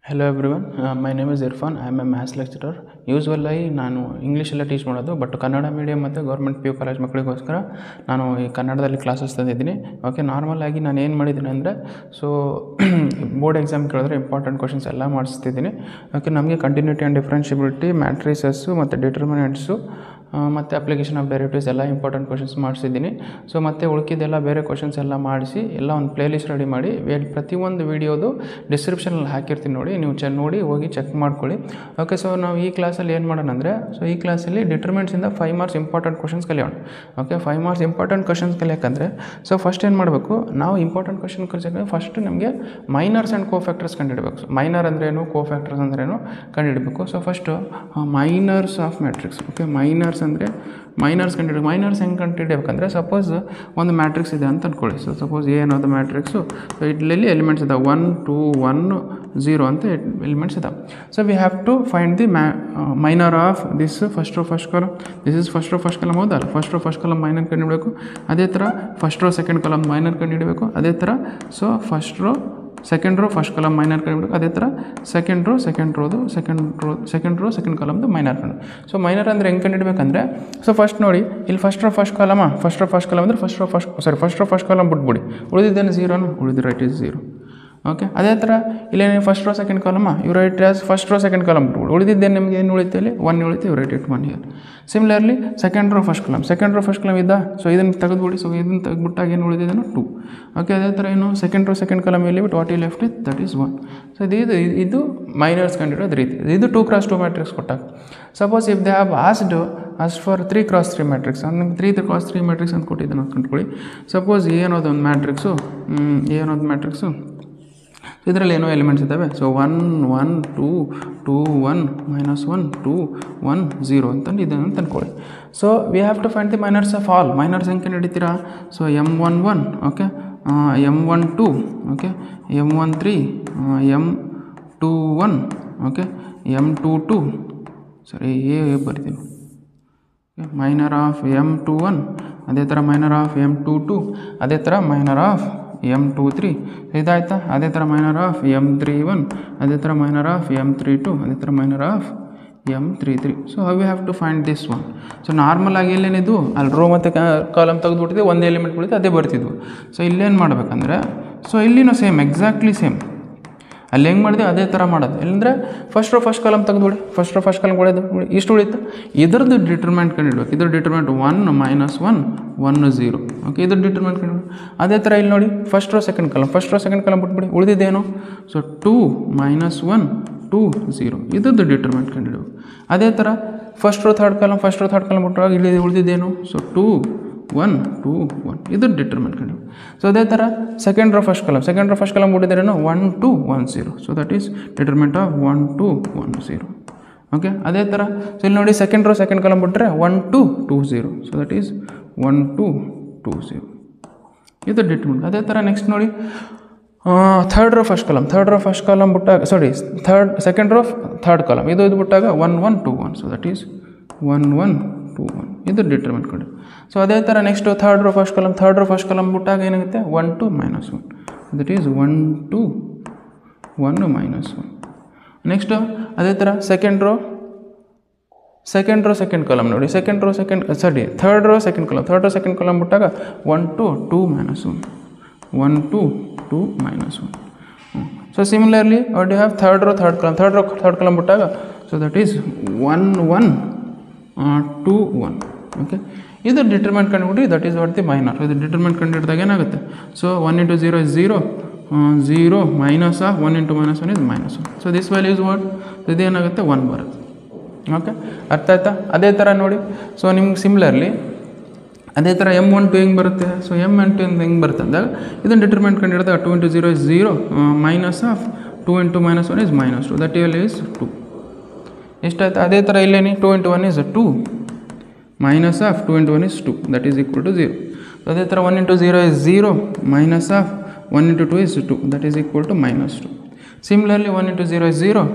Hello everyone, my name is Irfan. I am a maths lecturer. ಯೂಸ್ವಲ್ಲಾಗಿ ನಾನು ಇಂಗ್ಲೀಷೆಲ್ಲ teach ಮಾಡೋದು, but Kannada medium ಮತ್ತು government PU college ಮಕ್ಕಳಿಗೋಸ್ಕರ ನಾನು ಈ ಕನ್ನಡದಲ್ಲಿ ಕ್ಲಾಸಸ್ ತಂದಿದ್ದೀನಿ. ಓಕೆ, ನಾರ್ಮಲಾಗಿ ನಾನು ಏನು ಮಾಡಿದ್ದೀನಿ ಅಂದರೆ, ಸೊ ಬೋರ್ಡ್ ಎಕ್ಸಾಮ್ ಕೇಳಿದ್ರೆ ಇಂಪಾರ್ಟೆಂಟ್ ಕ್ವಶನ್ಸ್ ಎಲ್ಲ ಮಾಡಿಸ್ತಿದ್ದೀನಿ. ಓಕೆ, ನಮಗೆ ಕಂಟಿನ್ಯೂಟಿ ಆ್ಯಂಡ್ ಡಿಫ್ರೆನ್ಷಿಬಿಲಿಟಿ, ಮ್ಯಾಟ್ರಿಸಸ್ಸು ಮತ್ತು ಡಿಟರ್ಮಿನೆಂಟ್ಸು ಮತ್ತು ಅಪ್ಲಿಕೇಶನ್ ಆಫ್ ಡೆರಿವೇಟಿವ್ಸ್ ಎಲ್ಲ ಇಂಪಾರ್ಟೆಂಟ್ ಕ್ವಶನ್ಸ್ ಮಾಡಿಸಿದ್ದೀನಿ. ಸೊ ಮತ್ತು ಉಳ್ಕಿದ್ದೆಲ್ಲ ಬೇರೆ ಕ್ವಶನ್ಸ್ ಎಲ್ಲ ಮಾಡಿಸಿ ಎಲ್ಲ ಒಂದು ಪ್ಲೇಲಿಸ್ಟ್ ರೆಡಿ ಮಾಡಿ ಪ್ರತಿಯೊಂದು ವೀಡಿಯೋದು ಡಿಸ್ಕ್ರಿಪ್ಷನಲ್ಲಿ ಹಾಕಿರ್ತೀನಿ, ನೋಡಿ ನೀವು ನೋಡಿ ಹೋಗಿ ಚೆಕ್ ಮಾಡ್ಕೊಳ್ಳಿ. ಓಕೆ, ಸೊ ನಾವು ಈ ಕ್ಲಾಸಲ್ಲಿ ಏನು ಮಾಡೋಣ ಅಂದರೆ, ಸೊ ಈ ಕ್ಲಾಸಲ್ಲಿ ಡಿಟರ್ಮಿನೆಂಟ್ಸಿಂದ 5 ಮಾರ್ಕ್ಸ್ ಇಂಪಾರ್ಟೆಂಟ್ ಕ್ವಶನ್ಸ್ ಕಲಿಯೋಣ. ಓಕೆ, 5 ಮಾರ್ಕ್ಸ್ ಇಂಪಾರ್ಟೆಂಟ್ ಕ್ವಶನ್ಸ್ ಕಲಿಯೋಕ್ಕಂದರೆ, ಸೊ ಫಸ್ಟ್ ಏನು ಮಾಡಬೇಕು, ನಾವು ಇಂಪಾರ್ಟೆಂಟ್ ಕ್ವಶನ್ ಕಲಿಸೋಕ್ಕೆ ಫಸ್ಟ್ ನಮಗೆ ಮೈನರ್ಸ್ ಆ್ಯಂಡ್ ಕೋಫ್ಯಾಕ್ಟರ್ಸ್ ಕಂಡುಹಿಡಬೇಕು. ಸೊ ಮೈನರ್ ಅಂದ್ರೇನು, ಕೋಫ್ಯಾಕ್ಟರ್ಸ್ ಅಂದ್ರೇನು ಕಂಡುಹಿಡಬೇಕು. So first minors of matrix. Okay, minors ಅಂದರೆ ಮೈನರ್ಸ್ ಕಂಡುಹಿಡಬೇಕು. ಮೈನರ್ಸ್ ಹೆಂಗೆ ಕಂಡುಹಿಡಬೇಕಂದ್ರೆ, ಸಪೋಸ್ ಒಂದು ಮ್ಯಾಟ್ರಿಕ್ಸ್ ಇದೆ ಅಂತ ಅಂದ್ಕೊಳ್ಳಿ. ಸೊ ಸಪೋಸ್ ಏನದು ಮ್ಯಾಟ್ರಿಕ್ಸು, ಸೊ ಇಡ್ಲಲ್ಲಿ ಎಲಿಮೆಂಟ್ಸ್ ಇದಾವೆ 1 2 1 0 ಅಂತ ಎಲಿಮೆಂಟ್ಸ್ ಇದಾವೆ. So we have to find the minor of this first row first column. This is first row first column, ಹೌದಲ್ಲ? First row first column minor ಕಂಡುಹಿಡಬೇಕು. ಅದೇ ಥರ first row second column minor ಕಂಡುಹಿಡಬೇಕು. ಅದೇ ಥರ so first row second row first column minor ಕಂಡುಹಿಡಬೇಕು. ಅದೇ ಥರ ಸೆಕೆಂಡ್ ರೋ ಸೆಕೆಂಡ್ ಕಾಲಮ್ದು ಮೈನರ್ ಕಂಡು. ಸೊ ಮೈನರ್ ಅಂದರೆ ಹೆಂಗೆ ಕಂಡುಹಿಡಬೇಕಂದ್ರೆ, ಸೊ ಫಸ್ಟ್ ನೋಡಿ ಇಲ್ಲಿ ಫಸ್ಟ್ ರೋ ಫಸ್ಟ್ ಕಾಲಮ್ ಅಂದರೆ ಫಸ್ಟ್ ರೋ ಫಸ್ಟ್ ಕಾಲಮ್ ಬಿಟ್ಬಿಡಿ, ಉಳಿದಿದ್ದೇನೆ ಝೀರೋನ, ರೈಟ್ ಇಸ್ 0. ಓಕೆ, ಅದೇ ಥರ ಇಲ್ಲೇನೇ ಫಸ್ಟ್ ರೋ ಸೆಕೆಂಡ್ ಕಾಲಮ್ಮ, ಇವು right as first row second column ಬಿಟ್ಬಿಡಿ, ಉಳಿದಿದ್ದೇನೆ ನಿಮಗೆ ಏನು ಉಳಿತೆ ಇಲ್ಲಿ 1 ಉಳಿತು, ಇವು right it 1 year. Similarly second row first column ಇದ್ದ, ಸೊ ಇದನ್ನು ತೆಗೆದುಬಿಡಿ. ಸೊ ಇದನ್ನು ತೆಗೆದುಬಿಟ್ಟಾಗ ಏನು ಉಳಿದಿದ್ದೇನೋ 2. ಓಕೆ, ಅದೇ ಥರ ಏನು ಸೆಕೆಂಡ್ ರೋ ಸೆಕೆಂಡ್ ಕಾಲಮ್ ಇಲ್ಲಿ ಬಿಟ್ಟು ವಾಟ್ ಈ left it that is 1. So ಇದು ಮೈನರ್ಸ್ ಕಂಡಿರೋದು ರೀತಿ. ಇದು 2x2 ಮ್ಯಾಟ್ರಿಕ್ಸ್ ಕೊಟ್ಟಾಗ, suppose if they have asked for 3x3 matrix, ನನಗೆ 3x3 ಮ್ಯಾಟ್ರಿಕ್ಸ್ ಅಂತ ಕೊಟ್ಟಿದ್ದಾನೆ ಅಂತ ಕಂಡುಕೊಳ್ಳಿ. ಸಪೋಸ್ ಏನೋದು ಒಂದು ಮ್ಯಾಟ್ರಿಕ್ಸು, ಇದರಲ್ಲಿ ಏನೋ ಎಲಿಮೆಂಟ್ಸ್ ಇದ್ದಾವೆ. ಸೊ 1 1 2 2 1 -1 2 1 0 ಅಂತಂದು ಇದೆ ಅಂತ ಅಂದ್ಕೊಳ್ಳಿ. So we have to find the minors of all. Minors ಹೆಂಗೆ ಹಿಡಿತೀರಾ? So M11, okay, M12, okay, M13, M21, okay, M22, ಸರಿ ಬರ್ತೀನಿ. ಮೈನರ್ ಆಫ್ M21, ಅದೇ ಥರ ಮೈನರ್ ಆಫ್ M22, ಅದೇ ಥರ ಮೈನರ್ ಆಫ್ M23 ಇದಾಯ್ತಾ. ಅದೇ ಥರ ಮೈನರ್ ಆಫ್ M31, ಅದೇ ಥರ ಮೈನರ್ ಆಫ್ M32, ಅದೇ ಥರ minor of M33. So we have to find this one. So normal ಆಗಿ ಇಲ್ಲೇನಿದ್ದು ಅಲ್ಲಿ ರೋ ಮತ್ತು ಕಾಲಮ್ ತೆಗೆದುಬಿಟ್ಟಿದೆ, ಒಂದು ಎಲಿಮೆಂಟ್ ಬಿಡುತ್ತೆ, ಅದೇ ಬರ್ತಿದ್ವು. ಸೊ ಇಲ್ಲೇನು ಮಾಡ್ಬೇಕಂದ್ರೆ, ಸೊ ಇಲ್ಲಿನೂ ಸೇಮ್, ಎಕ್ಸಾಕ್ಟ್ಲಿ ಸೇಮ್ ಅಲ್ಲಿ ಹೆಂಗೆ ಮಾಡಿದೆ ಅದೇ ಥರ ಮಾಡೋದು. ಇಲ್ಲಂದರೆ ಫಸ್ಟ್ ರೋ ಫಸ್ಟ್ ಕಾಲಮ್ ತೆಗೆದುಬಿಡಿ, ಫಸ್ಟ್ ರೋ ಫಸ್ಟ್ ಕಾಲಮ್ ಹೊಡೆದು ಇಷ್ಟು ಉಳಿತು. ಇದ್ರದ್ದು ಡಿಟರ್ಮೆಂಟ್ ಕಂಡುಹಿಡ್ಬೇಕು. ಇದ್ರ ಡಿಟರ್ಮೆಂಟ್ 1 -1 1 0. ಓಕೆ, ಇದ್ರ ಡಿಟರ್ಮೆಂಟ್ ಕಂಡುಹಿಡ್ಬೇಕು. ಅದೇ ಥರ ಇಲ್ಲಿ ನೋಡಿ ಫಸ್ಟ್ ರೋ ಸೆಕೆಂಡ್ ಕಾಲಮ್ ಬಿಟ್ಬಿಡಿ, ಉಳಿದಿದ್ದೇನು? ಸೊ 2 -1 2 0. ಇದ್ರದ್ದು ಡಿಟರ್ಮೆಂಟ್ ಕಂಡುಹಿಡ್ಬೇಕು. ಅದೇ ಥರ ಫಸ್ಟ್ ರೋ ಥರ್ಡ್ ಕಾಲಮ್ ಬಿಟ್ಟುವಾಗ ಇಲ್ಲಿ ಉಳಿದಿದ್ದೇನು? ಸೊ 2 1 2 1. ಇದ್ರ ಡಿಟರ್ಮೆಂಟ್ ಕಂಡು. ಸೊ ಅದೇ ಥರ ಸೆಕೆಂಡ್ ರೋ ಫಸ್ಟ್ ಕಾಲಮ್ ಬಿಟ್ಟಿದ್ದೇನೋ 1 2 1 0. So that is determinant of 1 2 1 0. Okay, ಅದೇ ಥರ ಸೊ ಇಲ್ಲಿ ನೋಡಿ ಸೆಕೆಂಡ್ ಕಾಲಮ್ ಬಿಟ್ಟರೆ 1 2 2 0. So that is 1 2 2 0. ಇದು ಡಿಟರ್ಮೆಂಟ್. ಅದೇ ಥರ ನೆಕ್ಸ್ಟ್ ನೋಡಿ ಥರ್ಡ್ ರೋ ಫಸ್ಟ್ ಕಾಲಮ್ ಬಿಟ್ಟಾಗ, ಸೆಕೆಂಡ್ ರೋ ಥರ್ಡ್ ಕಾಲಮ್ ಇದು ಬಿಟ್ಟಾಗ 1 1 2 1. So that is 1 1 2 1. ಇದು ಡಿಟರ್ಮೆಂಟ್ ಕಂಡು. ಸೊ ಅದೇ ಥರ next third row first column ಬಿಟ್ಟಾಗ ಏನಾಗುತ್ತೆ 1 2 -1. That is 1 2 1 -1. ನೆಕ್ಸ್ಟು ಅದೇ ಥರ ಸೆಕೆಂಡ್ ರೋ ಸೆಕೆಂಡ್ ಕಾಲಮ್ ನೋಡಿ, ಥರ್ಡ್ ರೋ ಸೆಕೆಂಡ್ ಕಾಲಮ್ ಬಿಟ್ಟಾಗ 1 2 2 -1 1 2 2 -1. So similarly what you have third row third column ಬಿಟ್ಟಾಗ, ಸೊ ದಟ್ ಈಸ್ 1 1 2 1. ಓಕೆ, ಇದು ಡಿಟರ್ಮೆಂಟ್ ಕಂಡುಬಿಟ್ಟು that is what the minor. ಇದು ಡಿಟರ್ಮೆಂಟ್ ಕಂಡುಹಿಡಿದಾಗ ಏನಾಗುತ್ತೆ? So 1 × 0 is 0 0 minus of 1 × -1 is -1. So this value is what? ಇದೇನಾಗುತ್ತೆ 1 ಬರುತ್ತೆ. Okay, ಅರ್ಥ ಆಯ್ತಾ? ಅದೇ ಥರ ನೋಡಿ, ಸೊ ನಿಮ್ಗೆ ಸಿಮಿಲರ್ಲಿ ಅದೇ ಥರ M12 ಹೆಂಗೆ ಬರುತ್ತೆ? ಸೊ M12 ಹೆಂಗೆ ಬರುತ್ತೆ ಅಂದಾಗ ಇದನ್ನು ಡಿಟರ್ಮೆಂಟ್ ಕಂಡುಹಿಡಿದಾಗ 2 × 0 is 0 minus of 2 × -1 is -2. That value is 2. ಎಷ್ಟಾಯ್ತು? ಅದೇ ಥರ ಇಲ್ಲೇನಿ 2 × 1 is 2 minus of 2 × 1 is 2. That is equal to 0. So ಅದೇ ಥರ 1 × 0 is 0 minus of 1 × 2 is 2. That is equal to -2. Similarly 1 × 0 is 0.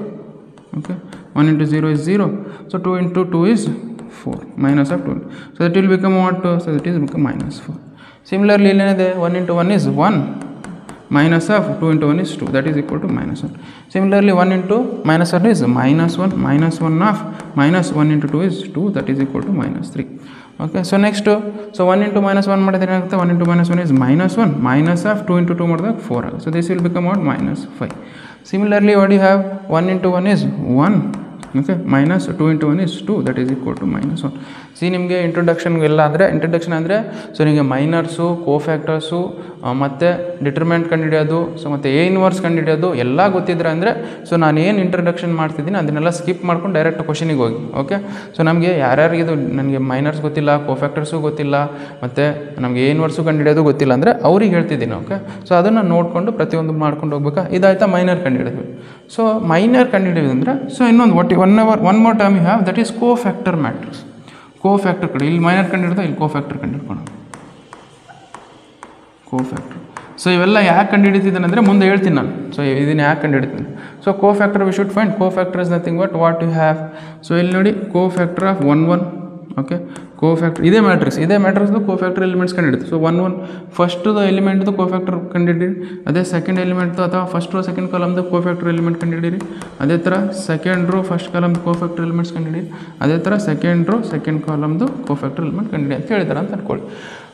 Okay, 1 × 0 is 0. So 2 × 2 is 4 minus of 2. So that will become what? So that is become -4. Similarly ಇಲ್ಲೇನಿದೆ 1 × 1 is 1 minus of 2 into 1 is 2, that is equal to minus 1. Similarly 1 into minus 1 is minus 1, minus 1 of minus 1 into 2 is 2, that is equal to minus 3. Okay, so next, so 1 into minus 1 ಮಾಡಿದ್ರೆ ಏನಾಗುತ್ತೆ, 1 into minus 1 is minus 1, minus of 2 into 2 ಮಾಡಿದಾಗ 4 ಆಗುತ್ತೆ. So this will become what, minus 5. Similarly what you have, 1 into 1 is 1, okay, minus 2 into 1 is 2, that is equal to minus 1. C ನಿಮಗೆ ಇಂಟ್ರೊಡಕ್ಷನ್ಗೆಲ್ಲ ಅಂದರೆ introduction ಅಂದರೆ so ನಿಮಗೆ ಮೈನರ್ಸು, ಕೋಫ್ಯಾಕ್ಟರ್ಸು ಮತ್ತು ಡಿಟರ್ಮೆಂಟ್ ಕಂಡುಹಿಡಿಯೋದು, so ಮತ್ತು A inverse ಕಂಡುಹಿಡಿಯೋದು ಎಲ್ಲ ಗೊತ್ತಿದ್ರೆ ಅಂದರೆ ಸೊ ನಾನು ಏನು ಇಂಟ್ರೊಡಕ್ಷನ್ ಮಾಡ್ತಿದ್ದೀನಿ ಅದನ್ನೆಲ್ಲ ಸ್ಕಿಪ್ ಮಾಡ್ಕೊಂಡು ಡೈರೆಕ್ಟ್ ಕ್ವಶನಿಗೆ ಹೋಗಿ. ಓಕೆ, ಸೊ ನಮಗೆ ಯಾರ್ಯಾರಿಗಿದು ನನಗೆ ಮೈನರ್ಸ್ ಗೊತ್ತಿಲ್ಲ, ಕೋಫ್ಯಾಕ್ಟರ್ಸು ಗೊತ್ತಿಲ್ಲ, ಮತ್ತು ನಮಗೆ ಎ ಇನ್ವರ್ಸು ಕಂಡುಹಿಡಿಯೋದು ಗೊತ್ತಿಲ್ಲ ಅಂದರೆ ಅವ್ರಿಗೆ ಹೇಳ್ತಿದ್ದೀನಿ. ಓಕೆ, ಸೊ ಅದನ್ನು ನೋಡಿಕೊಂಡು ಪ್ರತಿಯೊಂದು ಮಾಡ್ಕೊಂಡು ಹೋಗ್ಬೇಕಾ. ಇದಾಯ್ತಾ ಮೈನರ್ ಕಂಡುಹಿಡಿದ್ವಿ. ಸೊ ಮೈನರ್ ಕಂಡುಹಿಡಿಯೋದು ಅಂದರೆ ಸೊ ಇನ್ನೊಂದು one more term you have, that is cofactor matrix. Cofactor ಕಡೆ ಇಲ್ಲಿ ಮೈನರ್ ಕಂಡುಹಿಡ್ತಾ ಇಲ್ಲಿ ಕೋಫ್ಯಾಕ್ಟರ್ ಕಂಡುಹಿಡ್ಕೊಂಡು ಕೋಫ್ಯಾಕ್ಟರ್. ಸೊ ಇವೆಲ್ಲ ಯಾಕೆ ಕಂಡುಹಿಡಿತಿದ್ದಾನೆ ಅಂದರೆ ಮುಂದೆ ಹೇಳ್ತೀನಿ ನಾನು. ಸೊ ಇದನ್ನು ಯಾಕೆ ಕಂಡುಹಿಡ್ತೀನಿ. So cofactor we should find. Cofactor is nothing but what you have. So ಇಲ್ಲಿ ನೋಡಿ ಕೋಫ್ಯಾಕ್ಟರ್ ಆಫ್ 1 1. ಓಕೆ, ಕೋಫ್ಯಾಕ್ಟರ್ ಇದೇ ಮ್ಯಾಟ್ರಿಕ್ಸ್ದು ಕೋಫ್ಯಾಕ್ಟರ್ ಎಲಿಮೆಂಟ್ಸ್ ಕಂಡುಹಿಡಿತು. ಸೊ 1 1 ಫಸ್ಟ್ದು ಎಲಿಮೆಂಟ್ದು ಕೋಫ್ಯಾಕ್ಟರ್ ಕಂಡುಹಿಡಿರಿ. ಅದೇ ಸೆಕೆಂಡ್ ಎಲಿಮೆಂಟ್ದು ಅಥವಾ ಫಸ್ಟ್ ರೋ ಸೆಕೆಂಡ್ ಕಾಲಮ್ದು ಕೋಫ್ಯಾಕ್ಟರ್ ಎಲಿಮೆಂಟ್ ಕಂಡುಹಿಡಿರಿ. ಅದೇ ಥರ ಸೆಕೆಂಡ್ ರೋ ಫಸ್ಟ್ ಕಾಲಮ್ದು ಕೋಫ್ಯಾಕ್ಟರ್ ಎಲಿಮೆಂಟ್ಸ್ ಕಂಡುಹಿಡಿರಿ. ಅದೇ ಥರ ಸೆಕೆಂಡ್ ರೋ ಸೆಕೆಂಡ್ ಕಾಲಮ್ದು ಕೋಫ್ಯಾಕ್ಟರ್ ಎಲಿಮೆಂಟ್ ಕಂಡುಹಿಡಿ ಅಂತ ಹೇಳಿದ್ದಾರೆ ಅಂತ ಅನ್ಕೊಳ್ಳಿ.